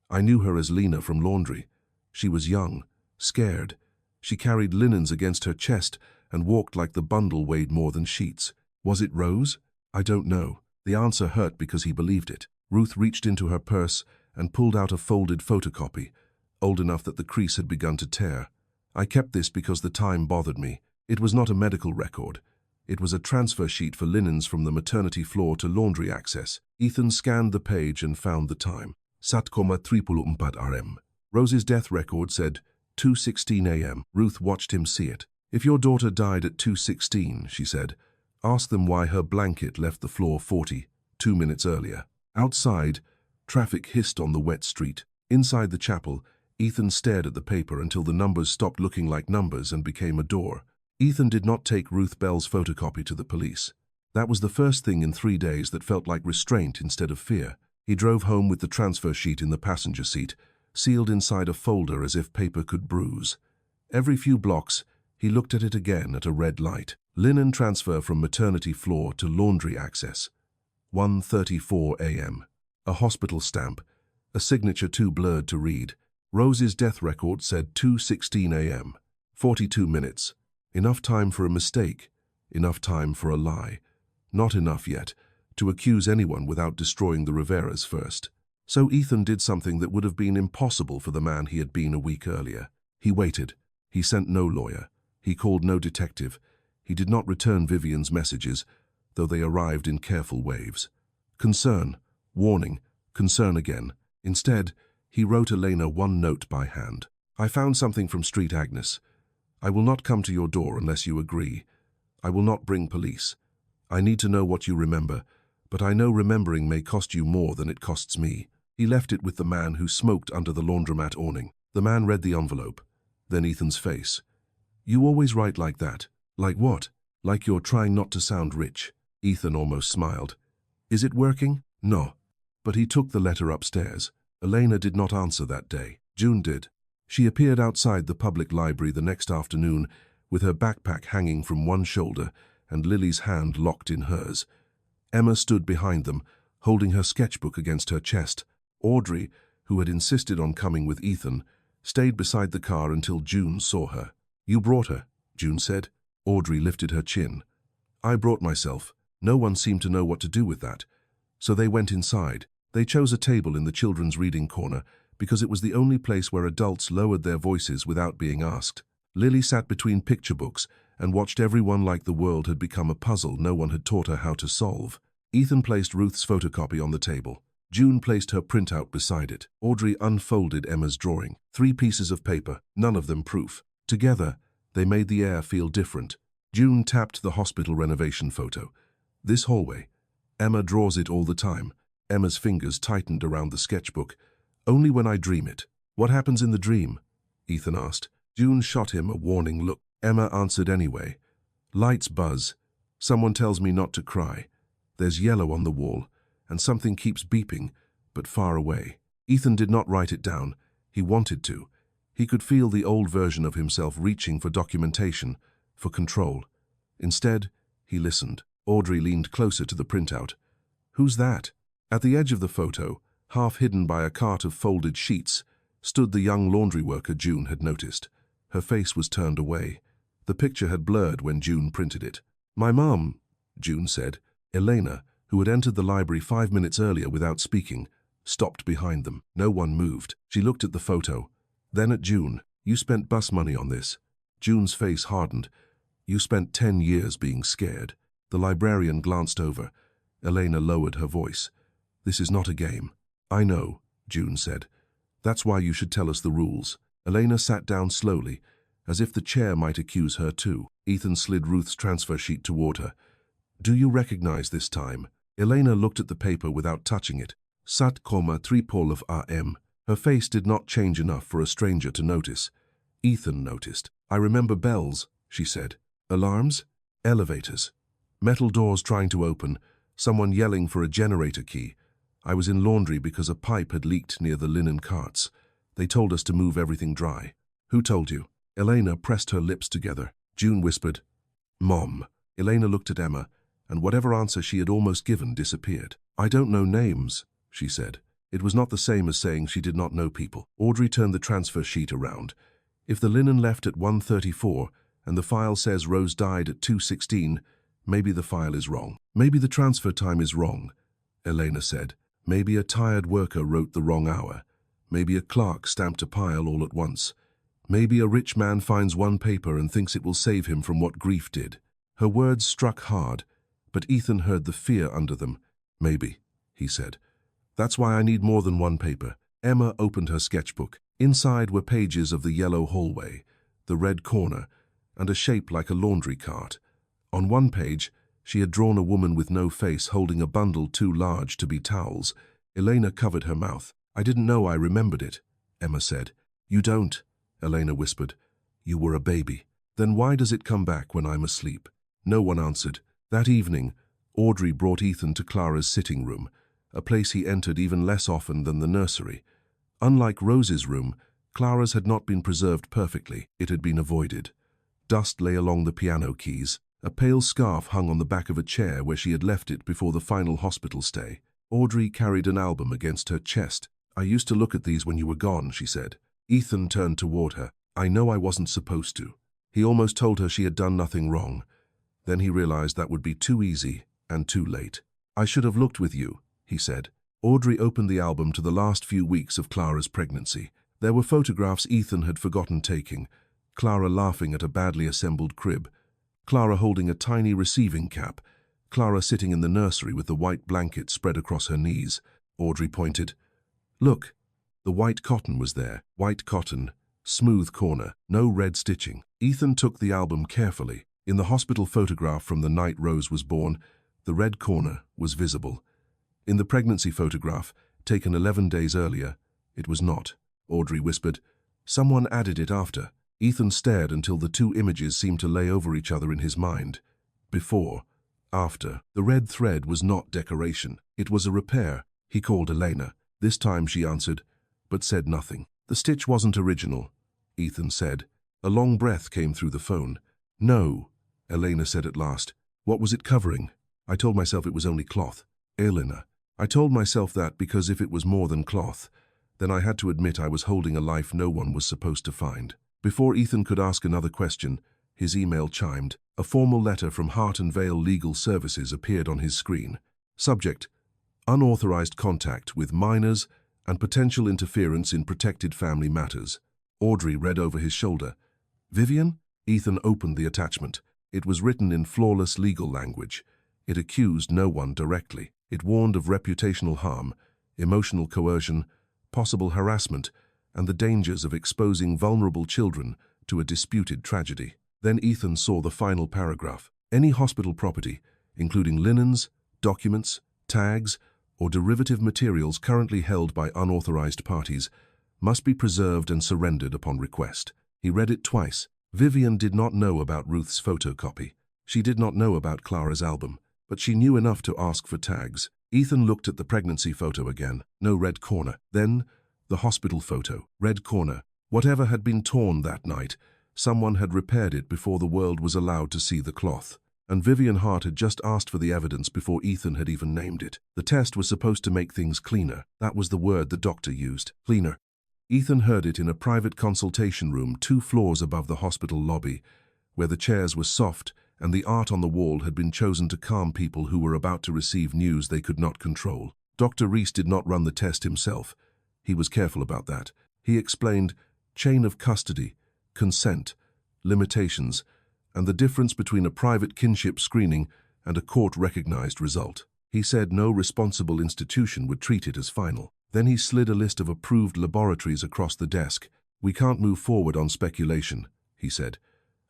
I knew her as Lena from laundry. She was young, scared. She carried linens against her chest and walked like the bundle weighed more than sheets. Was it Rose? I don't know." The answer hurt because he believed it. Ruth reached into her purse and pulled out a folded photocopy, old enough that the crease had begun to tear. "I kept this because the time bothered me. It was not a medical record. It was a transfer sheet for linens from the maternity floor to laundry access." Ethan scanned the page and found the time. 7:34 RM. Rose's death record said 2:16 a.m. Ruth watched him see it. "If your daughter died at 2:16, she said, "ask them why her blanket left the floor 42 minutes earlier." Outside, traffic hissed on the wet street. Inside the chapel, Ethan stared at the paper until the numbers stopped looking like numbers and became a door. Ethan did not take Ruth Bell's photocopy to the police. That was the first thing in 3 days that felt like restraint instead of fear. He drove home with the transfer sheet in the passenger seat, sealed inside a folder as if paper could bruise. Every few blocks, he looked at it again at a red light. Linen transfer from maternity floor to laundry access. 1:34 a.m. A hospital stamp, a signature too blurred to read. Rose's death record said 2:16 a.m. 42 minutes. Enough time for a mistake, enough time for a lie. Not enough yet to accuse anyone without destroying the Riveras first. So Ethan did something that would have been impossible for the man he had been a week earlier. He waited. He sent no lawyer. He called no detective. He did not return Vivian's messages, though they arrived in careful waves. Concern, warning, concern again. Instead, he wrote Elena one note by hand. "I found something from Street Agnes. I will not come to your door unless you agree. I will not bring police. I need to know what you remember, but I know remembering may cost you more than it costs me." He left it with the man who smoked under the laundromat awning. The man read the envelope, then Ethan's face. "You always write like that." "Like what?" "Like you're trying not to sound rich." Ethan almost smiled. "Is it working?" "No." But he took the letter upstairs. Elena did not answer that day. June did. She appeared outside the public library the next afternoon with her backpack hanging from one shoulder and Lily's hand locked in hers. Emma stood behind them, holding her sketchbook against her chest. Audrey, who had insisted on coming with Ethan, stayed beside the car until June saw her. "You brought her," June said. Audrey lifted her chin. "I brought myself. No one seemed to know what to do with that. So they went inside. They chose a table in the children's reading corner because it was the only place where adults lowered their voices without being asked. Lily sat between picture books and watched everyone like the world had become a puzzle no one had taught her how to solve. Ethan placed Ruth's photocopy on the table. June placed her printout beside it. Audrey unfolded Emma's drawing. 3 pieces of paper, none of them proof. Together, they made the air feel different. June tapped the hospital renovation photo. This hallway. Emma draws it all the time. Emma's fingers tightened around the sketchbook. Only when I dream it. What happens in the dream? Ethan asked. June shot him a warning look. Emma answered anyway. Lights buzz. Someone tells me not to cry. There's yellow on the wall, and something keeps beeping, but far away. Ethan did not write it down. He wanted to. He could feel the old version of himself reaching for documentation, for control. Instead, he listened. Audrey leaned closer to the printout. Who's that? At the edge of the photo, half hidden by a cart of folded sheets, stood the young laundry worker June had noticed. Her face was turned away. The picture had blurred when June printed it. My mom, June said. Elena, who had entered the library 5 minutes earlier without speaking, stopped behind them. No one moved. She looked at the photo, then at June. You spent bus money on this. June's face hardened. You spent 10 years being scared. The librarian glanced over. Elena lowered her voice. This is not a game. I know, June said. That's why you should tell us the rules. Elena sat down slowly, as if the chair might accuse her too. Ethan slid Ruth's transfer sheet toward her. Do you recognize this time? Elena looked at the paper without touching it. Sat, 3 Pol of RM. Her face did not change enough for a stranger to notice. Ethan noticed. I remember bells, she said. Alarms? Elevators. Metal doors trying to open. Someone yelling for a generator key. I was in laundry because a pipe had leaked near the linen carts. They told us to move everything dry. Who told you? Elena pressed her lips together. June whispered, Mom. Elena looked at Emma, and whatever answer she had almost given disappeared. I don't know names, she said. It was not the same as saying she did not know people. Audrey turned the transfer sheet around. If the linen left at 1:34 and the file says Rose died at 2:16, maybe the file is wrong. Maybe the transfer time is wrong, Elena said. Maybe a tired worker wrote the wrong hour. Maybe a clerk stamped a pile all at once. Maybe a rich man finds one paper and thinks it will save him from what grief did. Her words struck hard, but Ethan heard the fear under them. Maybe, he said. That's why I need more than one paper. Emma opened her sketchbook. Inside were pages of the yellow hallway, the red corner, and a shape like a laundry cart. On one page, she had drawn a woman with no face holding a bundle too large to be towels. Elena covered her mouth. I didn't know I remembered it, Emma said. You don't, Elena whispered. You were a baby. Then why does it come back when I'm asleep? No one answered. That evening, Audrey brought Ethan to Clara's sitting room, a place he entered even less often than the nursery. Unlike Rose's room, Clara's had not been preserved perfectly. It had been avoided. Dust lay along the piano keys. A pale scarf hung on the back of a chair where she had left it before the final hospital stay. Audrey carried an album against her chest. I used to look at these when you were gone, she said. Ethan turned toward her. I know I wasn't supposed to. He almost told her she had done nothing wrong. Then he realized that would be too easy and too late. I should have looked with you, he said. Audrey opened the album to the last few weeks of Clara's pregnancy. There were photographs Ethan had forgotten taking. Clara laughing at a badly assembled crib. Clara holding a tiny receiving cap. Clara sitting in the nursery with the white blanket spread across her knees. Audrey pointed. Look, the white cotton was there. White cotton, smooth corner, no red stitching. Ethan took the album carefully. In the hospital photograph from the night Rose was born, the red corner was visible. In the pregnancy photograph, taken 11 days earlier, it was not. Audrey whispered. Someone added it after. Ethan stared until the two images seemed to lay over each other in his mind. Before, after. The red thread was not decoration. It was a repair. He called Elena. This time she answered, but said nothing. The stitch wasn't original, Ethan said. A long breath came through the phone. No, Elena said at last. What was it covering? I told myself it was only cloth. Elena. I told myself that because if it was more than cloth, then I had to admit I was holding a life no one was supposed to find. Before Ethan could ask another question, his email chimed. A formal letter from Hart and Vale Legal Services appeared on his screen. Subject: unauthorized contact with minors and potential interference in protected family matters. Audrey read over his shoulder. Vivian? Ethan opened the attachment. It was written in flawless legal language. It accused no one directly. It warned of reputational harm, emotional coercion, possible harassment, and the dangers of exposing vulnerable children to a disputed tragedy. Then Ethan saw the final paragraph. Any hospital property, including linens, documents, tags, or derivative materials currently held by unauthorized parties, must be preserved and surrendered upon request. He read it twice. Vivian did not know about Ruth's photocopy. She did not know about Clara's album, but she knew enough to ask for tags. Ethan looked at the pregnancy photo again. No red corner. Then, the hospital photo. Red corner. Whatever had been torn that night, someone had repaired it before the world was allowed to see the cloth. And Vivian Hart had just asked for the evidence before Ethan had even named it. The test was supposed to make things cleaner. That was the word the doctor used. Cleaner. Ethan heard it in a private consultation room 2 floors above the hospital lobby, where the chairs were soft and the art on the wall had been chosen to calm people who were about to receive news they could not control. Dr. Reese did not run the test himself. He was careful about that. He explained chain of custody, consent, limitations, and the difference between a private kinship screening and a court-recognized result. He said no responsible institution would treat it as final. Then he slid a list of approved laboratories across the desk. "We can't move forward on speculation," he said.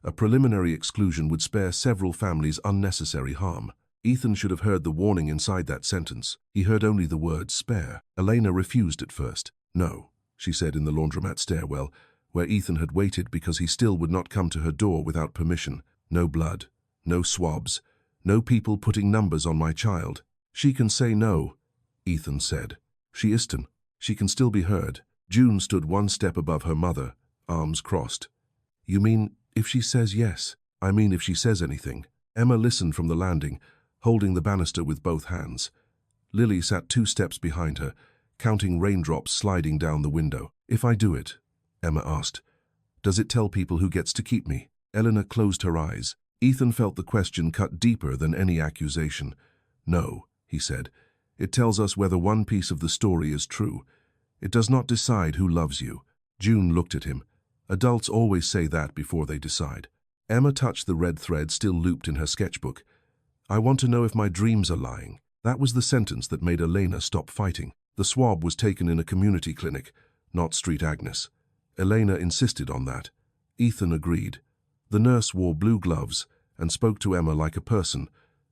"A preliminary exclusion would spare several families unnecessary harm." Ethan should have heard the warning inside that sentence. He heard only the word spare. Elena refused at first. "No," she said in the laundromat stairwell, where Ethan had waited because he still would not come to her door without permission. "No blood, no swabs, no people putting numbers on my child." "She can say no," Ethan said. "She isn't. She can still be heard." June stood 1 step above her mother, arms crossed. "You mean if she says yes?" "I mean if she says anything." Emma listened from the landing, holding the banister with both hands. Lily sat 2 steps behind her, counting raindrops sliding down the window. "If I do it," Emma asked, "does it tell people who gets to keep me?" Eleanor closed her eyes. Ethan felt the question cut deeper than any accusation. "No," he said. "It tells us whether one piece of the story is true. It does not decide who loves you." June looked at him. Adults always say that before they decide. Emma touched the red thread still looped in her sketchbook. "I want to know if my dreams are lying." That was the sentence that made Elena stop fighting. The swab was taken in a community clinic, not Street Agnes. Elena insisted on that. Ethan agreed. The nurse wore blue gloves and spoke to Emma like a person,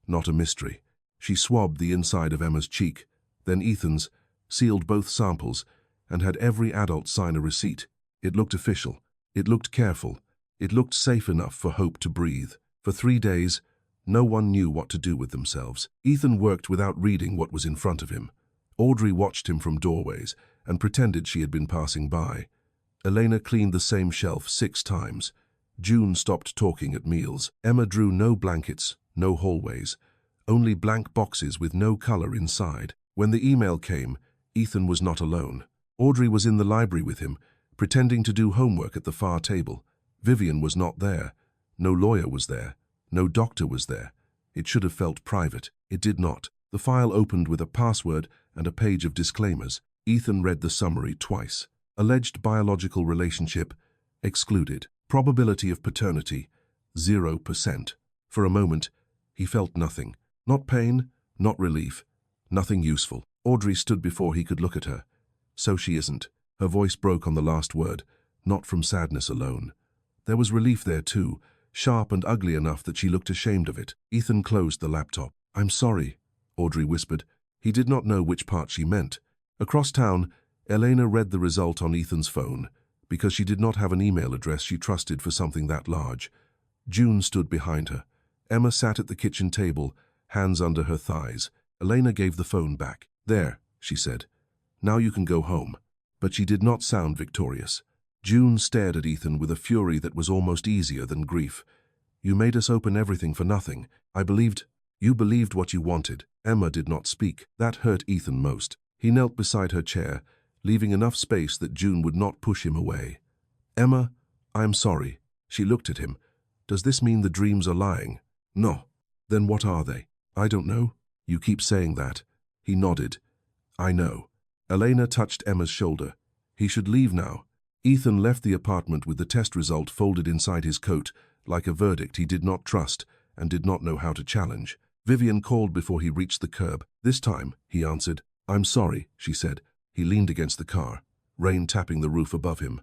not a mystery. She swabbed the inside of Emma's cheek, then Ethan's, sealed both samples, and had every adult sign a receipt. It looked official. It looked careful. It looked safe enough for Hope to breathe. For 3 days, no one knew what to do with themselves. Ethan worked without reading what was in front of him. Audrey watched him from doorways and pretended she had been passing by. Elena cleaned the same shelf 6 times. June stopped talking at meals. Emma drew no blankets, no hallways, only blank boxes with no color inside. When the email came, Ethan was not alone. Audrey was in the library with him, pretending to do homework at the far table. Vivian was not there. No lawyer was there. No doctor was there. It should have felt private. It did not. The file opened with a password and a page of disclaimers. Ethan read the summary twice. Alleged biological relationship, excluded. Probability of paternity, 0%. For a moment, he felt nothing. Not pain, not relief, nothing useful. Audrey stood before he could look at her. "So she isn't." Her voice broke on the last word, not from sadness alone. There was relief there too, sharp and ugly enough that she looked ashamed of it. Ethan closed the laptop. "I'm sorry," Audrey whispered. He did not know which part she meant. Across town, Elena read the result on Ethan's phone, because she did not have an email address she trusted for something that large. June stood behind her. Emma sat at the kitchen table, hands under her thighs. Elena gave the phone back. "There," she said. "Now you can go home." But she did not sound victorious. June stared at Ethan with a fury that was almost easier than grief. "You made us open everything for nothing. You believed what you wanted." Emma did not speak. That hurt Ethan most. He knelt beside her chair, leaving enough space that June would not push him away. "Emma, I'm sorry." She looked at him. "Does this mean the dreams are lying?" "No." "Then what are they?" "I don't know." "You keep saying that." He nodded. "I know." Elena touched Emma's shoulder. He should leave now. Ethan left the apartment with the test result folded inside his coat, like a verdict he did not trust and did not know how to challenge. Vivian called before he reached the curb. This time, he answered. "I'm sorry," she said. He leaned against the car, rain tapping the roof above him.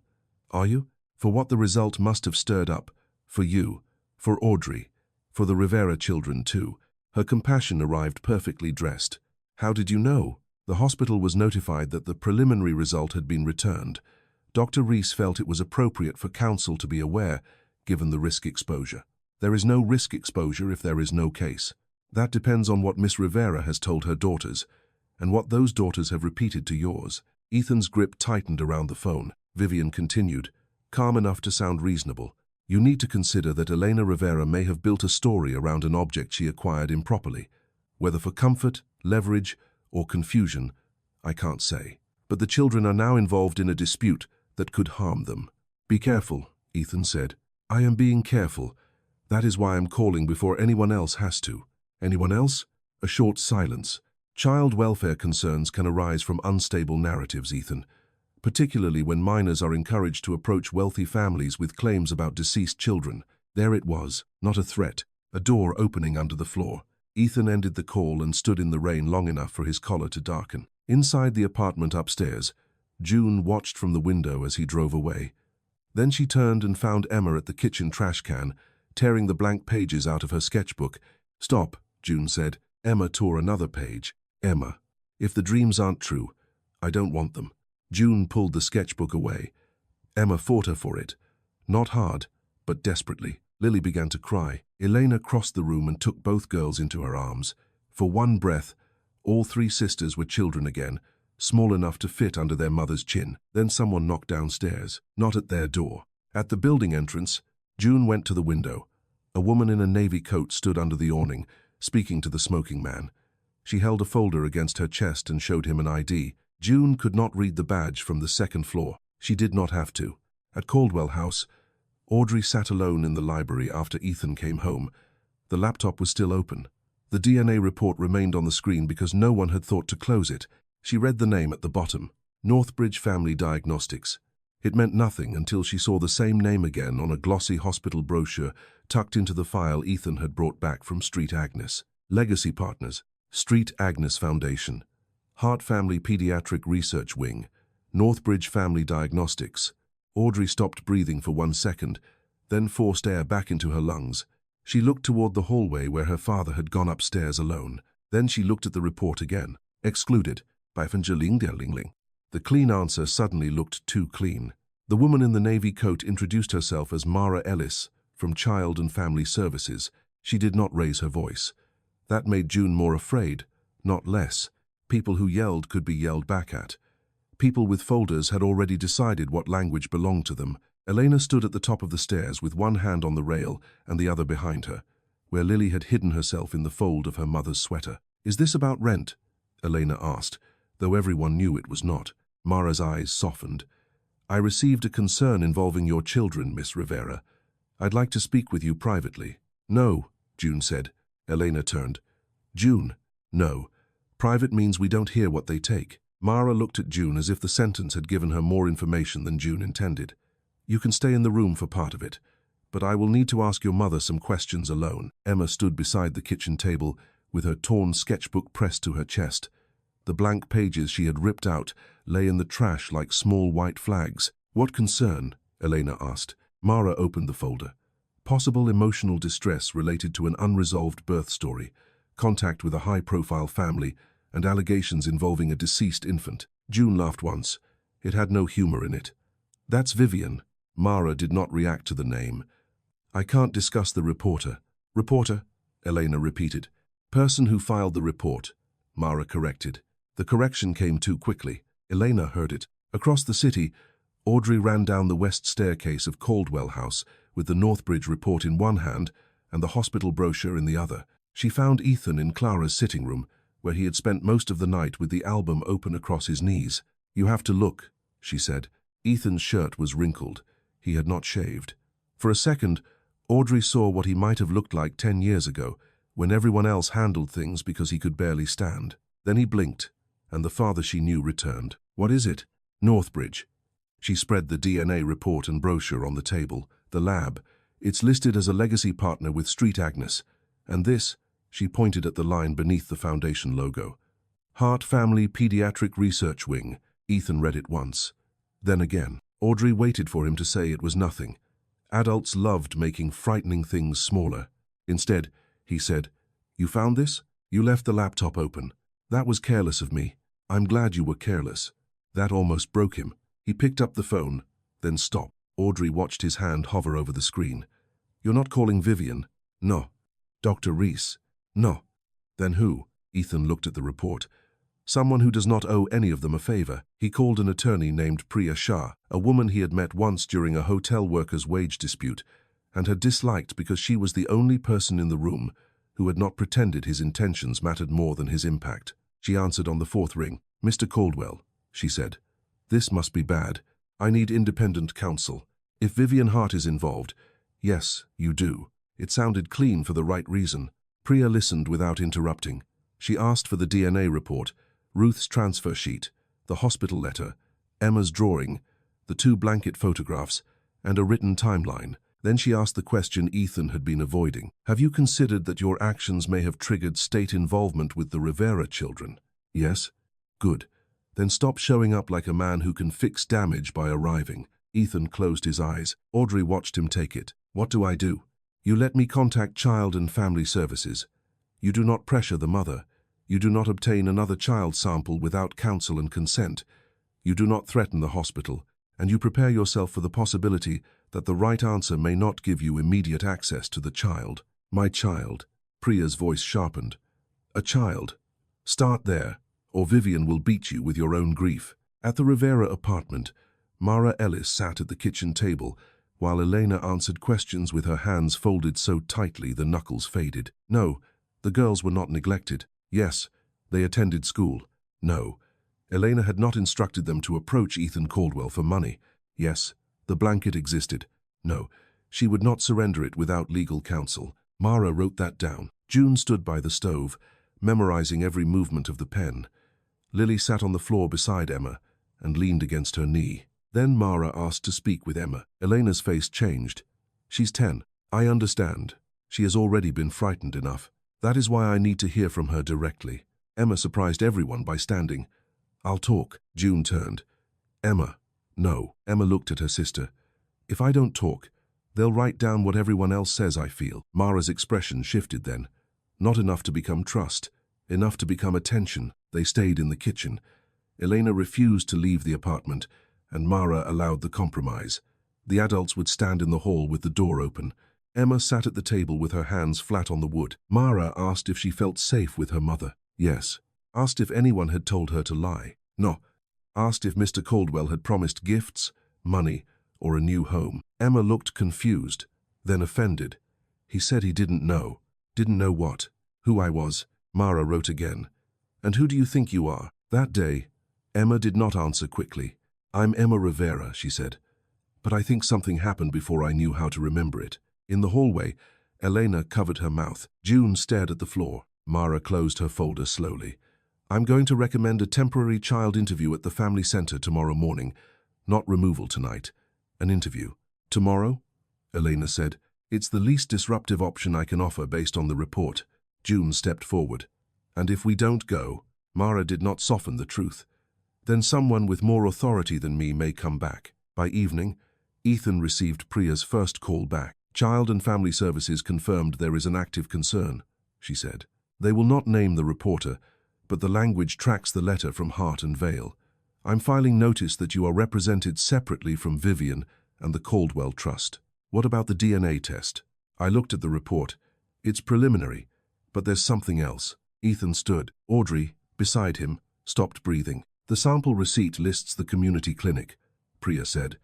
"Are you?" For what the result must have stirred up. For you. For Audrey. For the Rivera children, too. Her compassion arrived perfectly dressed. "How did you know?" The hospital was notified that the preliminary result had been returned. Dr. Reese felt it was appropriate for counsel to be aware, given the risk exposure. There is no risk exposure if there is no case. That depends on what Miss Rivera has told her daughters, and what those daughters have repeated to yours. Ethan's grip tightened around the phone. Vivian continued, calm enough to sound reasonable. "You need to consider that Elena Rivera may have built a story around an object she acquired improperly. Whether for comfort, leverage, or confusion, I can't say. But the children are now involved in a dispute that could harm them." "Be careful," Ethan said. "I am being careful. That is why I'm calling before anyone else has to." "Anyone else?" A short silence. "Child welfare concerns can arise from unstable narratives, Ethan, particularly when minors are encouraged to approach wealthy families with claims about deceased children." There it was, not a threat, a door opening under the floor. Ethan ended the call and stood in the rain long enough for his collar to darken. Inside the apartment upstairs, June watched from the window as he drove away. Then she turned and found Emma at the kitchen trash can, tearing the blank pages out of her sketchbook. "Stop," June said. Emma tore another page. "Emma, if the dreams aren't true, I don't want them." June pulled the sketchbook away. Emma fought her for it. Not hard, but desperately. Lily began to cry. Elena crossed the room and took both girls into her arms. For one breath, all three sisters were children again, small enough to fit under their mother's chin. Then someone knocked downstairs, not at their door. At the building entrance, June went to the window. A woman in a navy coat stood under the awning, speaking to the smoking man. She held a folder against her chest and showed him an ID. June could not read the badge from the second floor. She did not have to. At Caldwell House, Audrey sat alone in the library after Ethan came home. The laptop was still open. The DNA report remained on the screen because no one had thought to close it. She read the name at the bottom, Northbridge Family Diagnostics. It meant nothing until she saw the same name again on a glossy hospital brochure tucked into the file Ethan had brought back from Street Agnes. Legacy Partners, Street Agnes Foundation, Hart Family Pediatric Research Wing, Northbridge Family Diagnostics. Audrey stopped breathing for 1 second, then forced air back into her lungs. She looked toward the hallway where her father had gone upstairs alone. Then she looked at the report again. Excluded, by Evangeline Derlingling. The clean answer suddenly looked too clean. The woman in the navy coat introduced herself as Mara Ellis, from Child and Family Services. She did not raise her voice. That made June more afraid, not less. People who yelled could be yelled back at. People with folders had already decided what language belonged to them. Elena stood at the top of the stairs with one hand on the rail and the other behind her, where Lily had hidden herself in the fold of her mother's sweater. "Is this about rent?" Elena asked, though everyone knew it was not. Mara's eyes softened. "I received a concern involving your children, Miss Rivera. I'd like to speak with you privately." "No," June said. Elena turned. "June, no. Private means we don't hear what they take." Mara looked at June as if the sentence had given her more information than June intended. "You can stay in the room for part of it, but I will need to ask your mother some questions alone." Emma stood beside the kitchen table with her torn sketchbook pressed to her chest. The blank pages she had ripped out lay in the trash like small white flags. "What concern?" Elena asked. Mara opened the folder. Possible emotional distress related to an unresolved birth story, contact with a high-profile family, and allegations involving a deceased infant. June laughed once. It had no humor in it. "That's Vivian." Mara did not react to the name. "I can't discuss the reporter." "Reporter?" Elena repeated. "Person who filed the report," Mara corrected. The correction came too quickly. Elena heard it. Across the city, Audrey ran down the west staircase of Caldwell House with the Northbridge report in one hand and the hospital brochure in the other. She found Ethan in Clara's sitting room, where he had spent most of the night with the album open across his knees. "You have to look," she said. Ethan's shirt was wrinkled. He had not shaved. For a second, Audrey saw what he might have looked like 10 years ago, when everyone else handled things because he could barely stand. Then he blinked, and the father she knew returned. "What is it?" "Northbridge." She spread the DNA report and brochure on the table. "The lab. It's listed as a legacy partner with Street Agnes. And this, she pointed at the line beneath the foundation logo. Hart Family Pediatric Research Wing. Ethan read it once. Then again. Audrey waited for him to say it was nothing. Adults loved making frightening things smaller. Instead, he said, "You found this? You left the laptop open. That was careless of me. I'm glad you were careless." That almost broke him. He picked up the phone, then stopped. Audrey watched his hand hover over the screen. "You're not calling Vivian?" "No." "Dr. Reese?" "No." "Then who?" Ethan looked at the report. "Someone who does not owe any of them a favor." He called an attorney named Priya Shah, a woman he had met once during a hotel workers' wage dispute, and had disliked because she was the only person in the room who had not pretended his intentions mattered more than his impact. She answered on the fourth ring. "Mr. Caldwell," she said, "this must be bad. I need independent counsel. If Vivian Hart is involved—" "Yes, you do." It sounded clean for the right reason. Priya listened without interrupting. She asked for the DNA report, Ruth's transfer sheet, the hospital letter, Emma's drawing, the 2 blanket photographs, and a written timeline. Then she asked the question Ethan had been avoiding. "Have you considered that your actions may have triggered state involvement with the Rivera children?" "Yes." "Good. Then stop showing up like a man who can fix damage by arriving." Ethan closed his eyes. Audrey watched him take it. "What do I do?" "You let me contact Child and Family Services. You do not pressure the mother. You do not obtain another child sample without counsel and consent. You do not threaten the hospital, and you prepare yourself for the possibility that the right answer may not give you immediate access to the child." "My child." Priya's voice sharpened. "A child. Start there, or Vivian will beat you with your own grief." At the Rivera apartment, Mara Ellis sat at the kitchen table, while Elena answered questions with her hands folded so tightly the knuckles faded. No, the girls were not neglected. Yes, they attended school. No, Elena had not instructed them to approach Ethan Caldwell for money. Yes, the blanket existed. No, she would not surrender it without legal counsel. Mara wrote that down. June stood by the stove, memorizing every movement of the pen. Lily sat on the floor beside Emma and leaned against her knee. Then Mara asked to speak with Emma. Elena's face changed. "She's 10. I understand. She has already been frightened enough. That is why I need to hear from her directly." Emma surprised everyone by standing. "I'll talk." June turned. "Emma." "No." Emma looked at her sister. "If I don't talk, they'll write down what everyone else says I feel." Mara's expression shifted then. Not enough to become trust, enough to become attention. They stayed in the kitchen. Elena refused to leave the apartment, and Mara allowed the compromise. The adults would stand in the hall with the door open. Emma sat at the table with her hands flat on the wood. Mara asked if she felt safe with her mother. Yes. Asked if anyone had told her to lie. No. Asked if Mr. Caldwell had promised gifts, money, or a new home. Emma looked confused, then offended. "He said he didn't know." "Didn't know what?" "Who I was." Mara wrote again. "And who do you think you are?" That day, Emma did not answer quickly. "I'm Emma Rivera," she said. "But I think something happened before I knew how to remember it." In the hallway, Elena covered her mouth. June stared at the floor. Mara closed her folder slowly. "I'm going to recommend a temporary child interview at the family center tomorrow morning. Not removal tonight. An interview." "Tomorrow?" Elena said. "It's the least disruptive option I can offer based on the report." June stepped forward. "And if we don't go?" Mara did not soften the truth. "Then someone with more authority than me may come back." By evening, Ethan received Priya's first call back. "Child and Family Services confirmed there is an active concern," she said. "They will not name the reporter, but the language tracks the letter from Hart and Vale. I'm filing notice that you are represented separately from Vivian and the Caldwell Trust." "What about the DNA test?" "I looked at the report. It's preliminary, but there's something else." Ethan stood. Audrey, beside him, stopped breathing. "The sample receipt lists the community clinic," Priya said.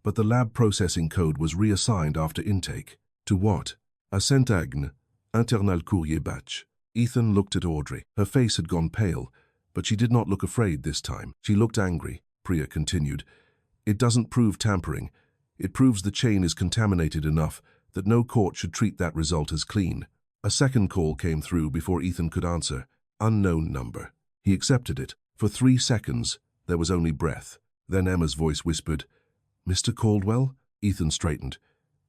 "But the lab processing code was reassigned after intake." "To what?" "À Saint-Agne, Internal Courrier Batch." Ethan looked at Audrey. Her face had gone pale, but she did not look afraid this time. She looked angry. Priya continued. "It doesn't prove tampering. It proves the chain is contaminated enough that no court should treat that result as clean." A second call came through before Ethan could answer. Unknown number. He accepted it. For 3 seconds, there was only breath. Then Emma's voice whispered, "Mr. Caldwell?" Ethan straightened.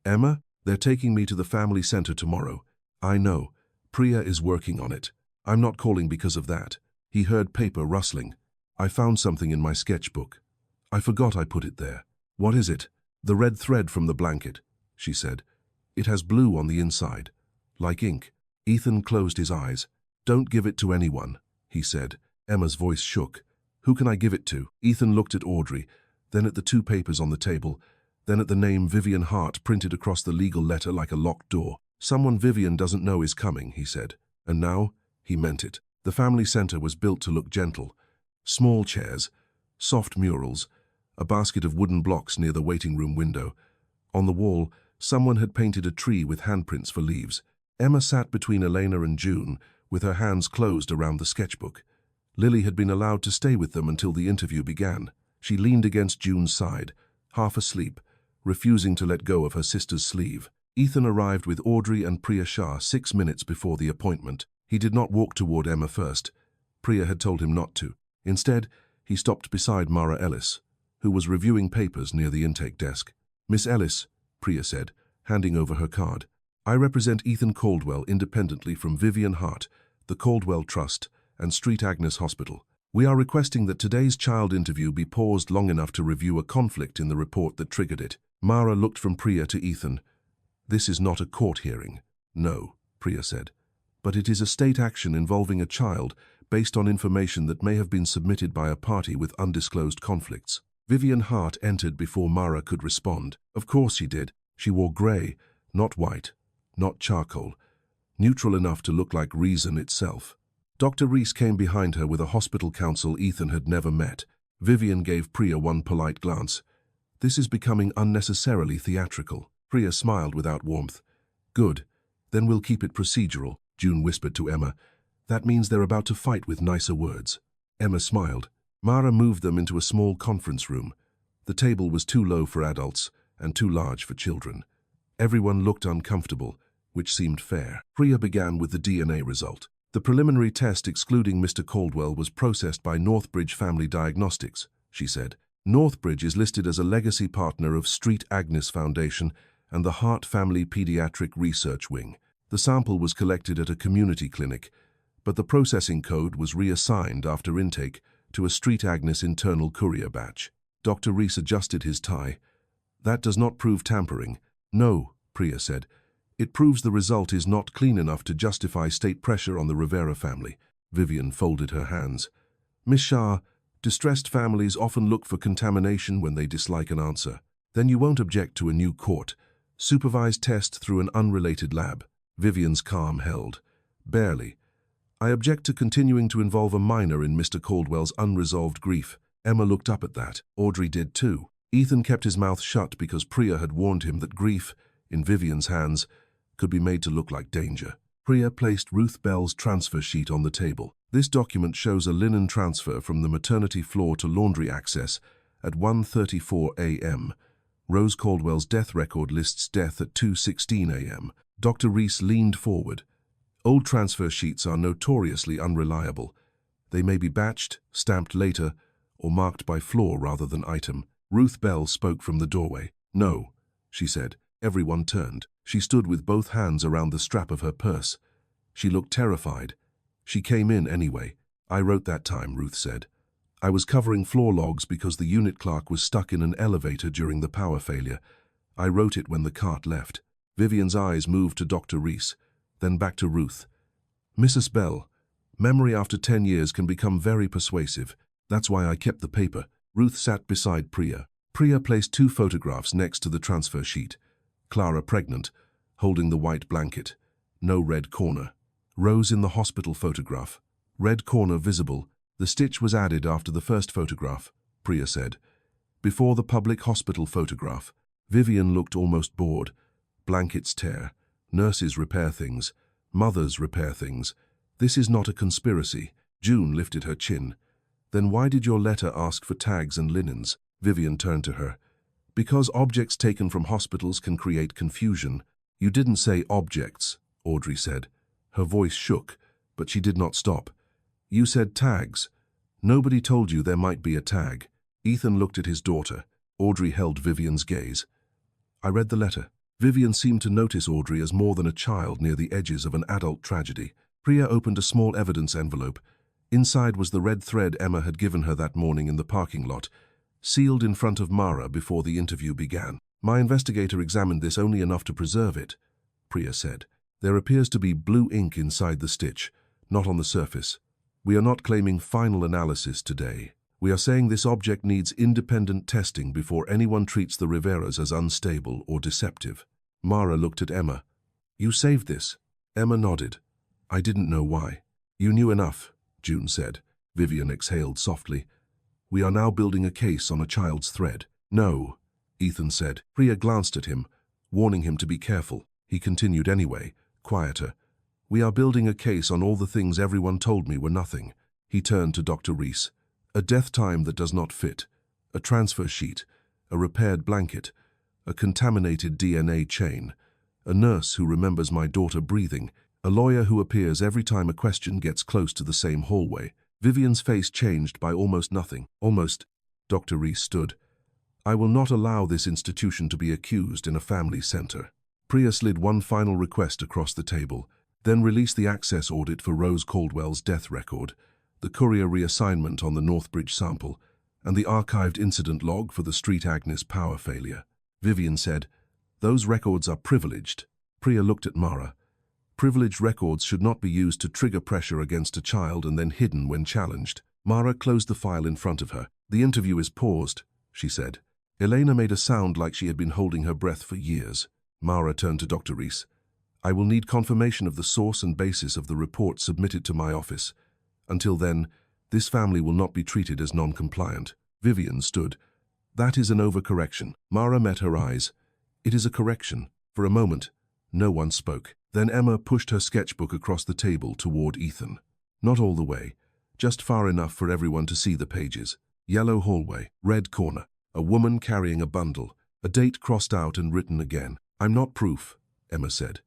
"Emma?" They're taking me to the family center tomorrow. I know. Priya is working on it. I'm not calling because of that. He heard paper rustling. I found something in my sketchbook. I forgot I put it there. What is it? The red thread from the blanket, she said. It has blue on the inside, like ink. Ethan closed his eyes. Don't give it to anyone, he said. Emma's voice shook. Who can I give it to? Ethan looked at Audrey, then at the two papers on the table, then at the name Vivian Hart printed across the legal letter like a locked door. Someone Vivian doesn't know is coming, he said. And now, he meant it. The family center was built to look gentle. Small chairs, soft murals, a basket of wooden blocks near the waiting room window. On the wall, someone had painted a tree with handprints for leaves. Emma sat between Elena and June, with her hands closed around the sketchbook. Lily had been allowed to stay with them until the interview began. She leaned against June's side, half asleep, refusing to let go of her sister's sleeve. Ethan arrived with Audrey and Priya Shah 6 minutes before the appointment. He did not walk toward Emma first. Priya had told him not to. Instead, he stopped beside Mara Ellis, who was reviewing papers near the intake desk. Miss Ellis, Priya said, handing over her card. I represent Ethan Caldwell independently from Vivian Hart, the Caldwell Trust, and Street Agnes Hospital. We are requesting that today's child interview be paused long enough to review a conflict in the report that triggered it. Mara looked from Priya to Ethan. This is not a court hearing. No, Priya said. But it is a state action involving a child based on information that may have been submitted by a party with undisclosed conflicts. Vivian Hart entered before Mara could respond. Of course she did. She wore grey, not white, not charcoal, neutral enough to look like reason itself. Dr. Reese came behind her with a hospital counsel Ethan had never met. Vivian gave Priya one polite glance. This is becoming unnecessarily theatrical. Priya smiled without warmth. Good. Then we'll keep it procedural, June whispered to Emma. That means they're about to fight with nicer words. Emma smiled. Mara moved them into a small conference room. The table was too low for adults and too large for children. Everyone looked uncomfortable, which seemed fair. Priya began with the DNA result. The preliminary test excluding Mr. Caldwell was processed by Northbridge Family Diagnostics, she said. Northbridge is listed as a legacy partner of Street Agnes Foundation and the Hart Family Pediatric Research Wing. The sample was collected at a community clinic, but the processing code was reassigned after intake to a Street Agnes internal courier batch. Dr. Reese adjusted his tie. That does not prove tampering. No, Priya said. It proves the result is not clean enough to justify state pressure on the Rivera family. Vivian folded her hands. Miss Shah, distressed families often look for contamination when they dislike an answer. Then you won't object to a new court. Supervised test through an unrelated lab. Vivian's calm held. Barely. I object to continuing to involve a minor in Mr. Caldwell's unresolved grief. Emma looked up at that. Audrey did too. Ethan kept his mouth shut because Priya had warned him that grief, in Vivian's hands, could be made to look like danger. Priya placed Ruth Bell's transfer sheet on the table. This document shows a linen transfer from the maternity floor to laundry access at 1:34 a.m. Rose Caldwell's death record lists death at 2:16 a.m. Dr. Reese leaned forward. Old transfer sheets are notoriously unreliable. They may be batched, stamped later, or marked by floor rather than item. Ruth Bell spoke from the doorway. No, she said. Everyone turned. She stood with both hands around the strap of her purse. She looked terrified. She came in anyway. I wrote that time, Ruth said. I was covering floor logs because the unit clerk was stuck in an elevator during the power failure. I wrote it when the cart left. Vivian's eyes moved to Dr. Reese, then back to Ruth. Mrs. Bell, memory after 10 years can become very persuasive. That's why I kept the paper. Ruth sat beside Priya. Priya placed 2 photographs next to the transfer sheet. Clara pregnant, holding the white blanket. No red corner. Rose in the hospital photograph. Red corner visible. The stitch was added after the first photograph, Priya said. Before the public hospital photograph. Vivian looked almost bored. Blankets tear. Nurses repair things. Mothers repair things. This is not a conspiracy. June lifted her chin. Then why did your letter ask for tags and linens? Vivian turned to her. Because objects taken from hospitals can create confusion. You didn't say objects, Audrey said. Her voice shook, but she did not stop. You said tags. Nobody told you there might be a tag. Ethan looked at his daughter. Audrey held Vivian's gaze. I read the letter. Vivian seemed to notice Audrey as more than a child near the edges of an adult tragedy. Priya opened a small evidence envelope. Inside was the red thread Emma had given her that morning in the parking lot, sealed in front of Mara before the interview began. "My investigator examined this only enough to preserve it," Priya said. "There appears to be blue ink inside the stitch, not on the surface. We are not claiming final analysis today. We are saying this object needs independent testing before anyone treats the Riveras as unstable or deceptive." Mara looked at Emma. "You saved this?" Emma nodded. "I didn't know why." "You knew enough," June said. Vivian exhaled softly. "We are now building a case on a child's thread." "No," Ethan said. Priya glanced at him, warning him to be careful. He continued anyway, quieter. "We are building a case on all the things everyone told me were nothing." He turned to Dr. Rees. "A death time that does not fit, a transfer sheet, a repaired blanket, a contaminated DNA chain, a nurse who remembers my daughter breathing, a lawyer who appears every time a question gets close to the same hallway." Vivian's face changed by almost nothing. "Almost," Dr. Rees stood. "I will not allow this institution to be accused in a family center." Priya slid one final request across the table, then released the access audit for Rose Caldwell's death record, the courier reassignment on the Northbridge sample, and the archived incident log for the Street Agnes power failure. Vivian said, "Those records are privileged." Priya looked at Mara. "Privileged records should not be used to trigger pressure against a child and then hidden when challenged." Mara closed the file in front of her. "The interview is paused," she said. Elena made a sound like she had been holding her breath for years. Mara turned to Dr. Rees. "I will need confirmation of the source and basis of the report submitted to my office. Until then, this family will not be treated as non-compliant." Vivian stood. "That is an overcorrection." Mara met her eyes. "It is a correction." For a moment, no one spoke. Then Emma pushed her sketchbook across the table toward Ethan. Not all the way, just far enough for everyone to see the pages. Yellow hallway, red corner, a woman carrying a bundle, a date crossed out and written again. "I'm not proof," Emma said,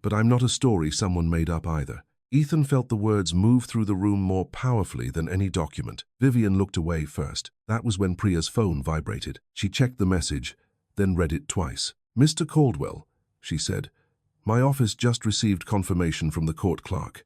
"but I'm not a story someone made up either." Ethan felt the words move through the room more powerfully than any document. Vivian looked away first. That was when Priya's phone vibrated. She checked the message, then read it twice. "Mr. Caldwell," she said, "my office just received confirmation from the court clerk.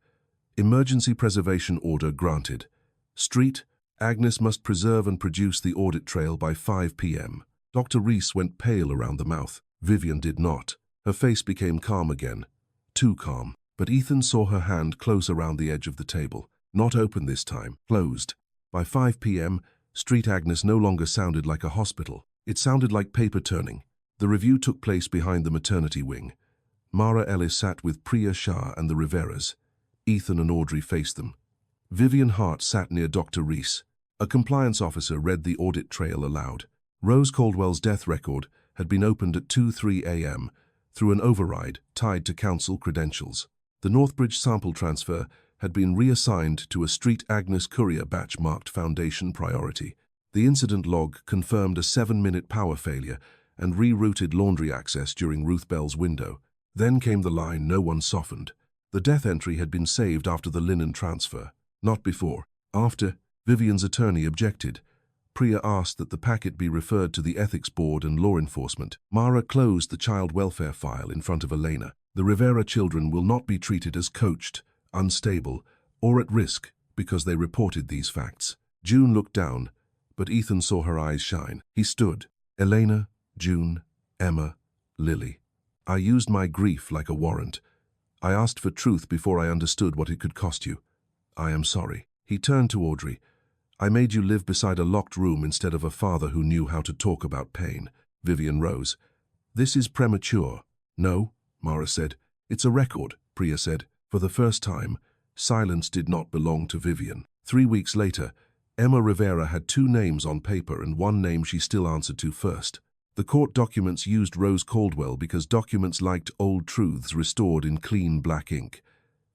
Emergency preservation order granted. Street, Agnes must preserve and produce the audit trail by 5 p.m. Dr. Rees went pale around the mouth. Vivian did not. Her face became calm again. Too calm. But Ethan saw her hand close around the edge of the table. Not open this time. Closed. By 5 p.m., Street Agnes no longer sounded like a hospital. It sounded like paper turning. The review took place behind the maternity wing. Mara Ellis sat with Priya Shah and the Riveras. Ethan and Audrey faced them. Vivian Hart sat near Dr. Rees. A compliance officer read the audit trail aloud. Rose Caldwell's death record had been opened at 2:03 a.m. through an override tied to council credentials. The Northbridge sample transfer had been reassigned to a Street Agnes courier batch marked Foundation priority. The incident log confirmed a 7-minute power failure and rerouted laundry access during Ruth Bell's window. Then came the line no one softened. The death entry had been saved after the linen transfer, not before. After, Vivian's attorney objected. Priya asked that the packet be referred to the ethics board and law enforcement. Mara closed the child welfare file in front of Elena. The Rivera children will not be treated as coached, unstable, or at risk because they reported these facts. June looked down, but Ethan saw her eyes shine. He stood. "Elena, June, Emma, Lily. I used my grief like a warrant. I asked for truth before I understood what it could cost you. I am sorry." He turned to Audrey. "I made you live beside a locked room instead of a father who knew how to talk about pain." Vivian rose. "This is premature." "No," Mara said. "It's a record," Priya said. For the first time, silence did not belong to Vivian. 3 weeks later, Emma Rivera had 2 names on paper and one name she still answered to first. The court documents used Rose Caldwell because documents liked old truths restored in clean black ink.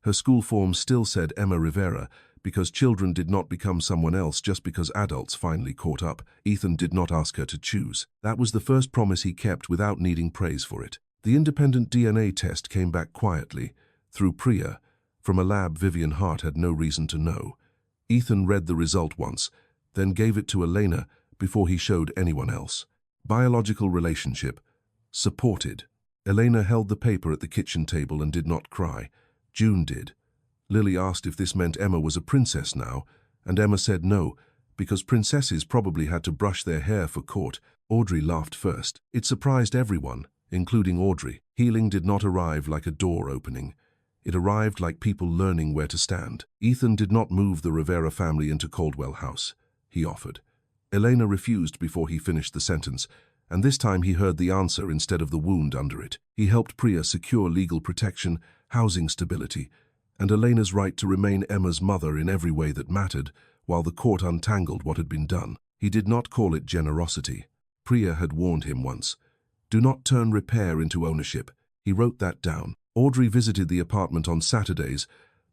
Her school form still said Emma Rivera because children did not become someone else just because adults finally caught up. Ethan did not ask her to choose. That was the first promise he kept without needing praise for it. The independent DNA test came back quietly, through Priya, from a lab Vivian Hart had no reason to know. Ethan read the result once, then gave it to Elena before he showed anyone else. Biological relationship. Supported. Elena held the paper at the kitchen table and did not cry. June did. Lily asked if this meant Emma was a princess now, and Emma said no, because princesses probably had to brush their hair for court. Audrey laughed first. It surprised everyone, including Audrey. Healing did not arrive like a door opening. It arrived like people learning where to stand. Ethan did not move the Rivera family into Caldwell House. He offered. Elena refused before he finished the sentence, and this time he heard the answer instead of the wound under it. He helped Priya secure legal protection, housing stability, and Elena's right to remain Emma's mother in every way that mattered, while the court untangled what had been done. He did not call it generosity. Priya had warned him once. Do not turn repair into ownership. He wrote that down. Audrey visited the apartment on Saturdays,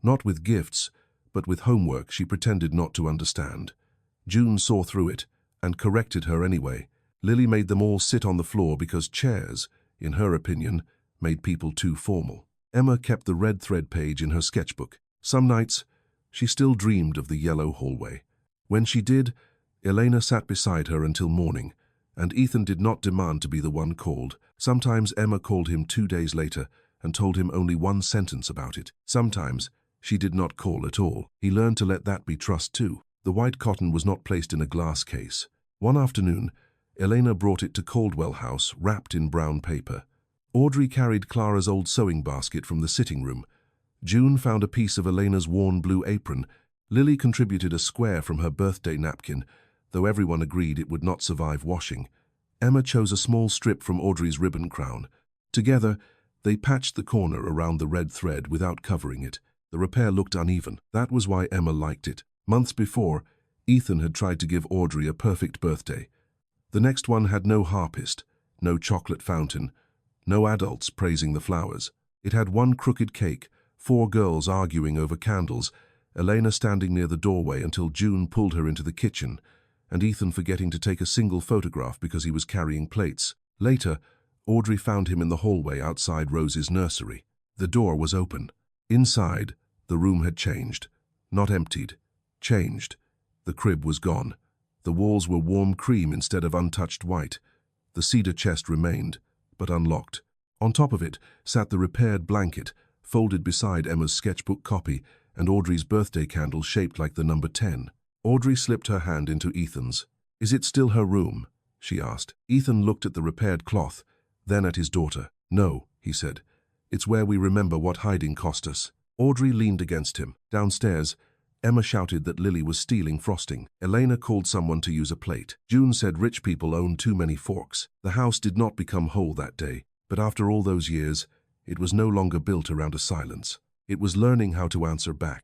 not with gifts, but with homework she pretended not to understand. June saw through it and corrected her anyway. Lily made them all sit on the floor because chairs, in her opinion, made people too formal. Emma kept the red thread page in her sketchbook. Some nights, she still dreamed of the yellow hallway. When she did, Elena sat beside her until morning, and Ethan did not demand to be the one called. Sometimes Emma called him 2 days later and told him only one sentence about it. Sometimes she did not call at all. He learned to let that be trust too. The white cotton was not placed in a glass case. One afternoon, Elena brought it to Caldwell House, wrapped in brown paper. Audrey carried Clara's old sewing basket from the sitting room. June found a piece of Elena's worn blue apron. Lily contributed a square from her birthday napkin, though everyone agreed it would not survive washing. Emma chose a small strip from Audrey's ribbon crown. Together, they patched the corner around the red thread without covering it. The repair looked uneven. That was why Emma liked it. Months before, Ethan had tried to give Audrey a perfect birthday. The next one had no harpist, no chocolate fountain, no adults praising the flowers. It had one crooked cake, 4 girls arguing over candles, Elena standing near the doorway until June pulled her into the kitchen, and Ethan forgetting to take a single photograph because he was carrying plates. Later, Audrey found him in the hallway outside Rose's nursery. The door was open. Inside, the room had changed. Not emptied. Changed. The crib was gone. The walls were warm cream instead of untouched white. The cedar chest remained, but unlocked. On top of it sat the repaired blanket, folded beside Emma's sketchbook copy, and Audrey's birthday candle shaped like the number 10. Audrey slipped her hand into Ethan's. "Is it still her room?" she asked. Ethan looked at the repaired cloth, then at his daughter. "No," he said. "It's where we remember what hiding cost us." Audrey leaned against him. Downstairs, Emma shouted that Lily was stealing frosting. Elena called someone to use a plate. June said rich people owned too many forks. The house did not become whole that day, but after all those years, it was no longer built around a silence. It was learning how to answer back.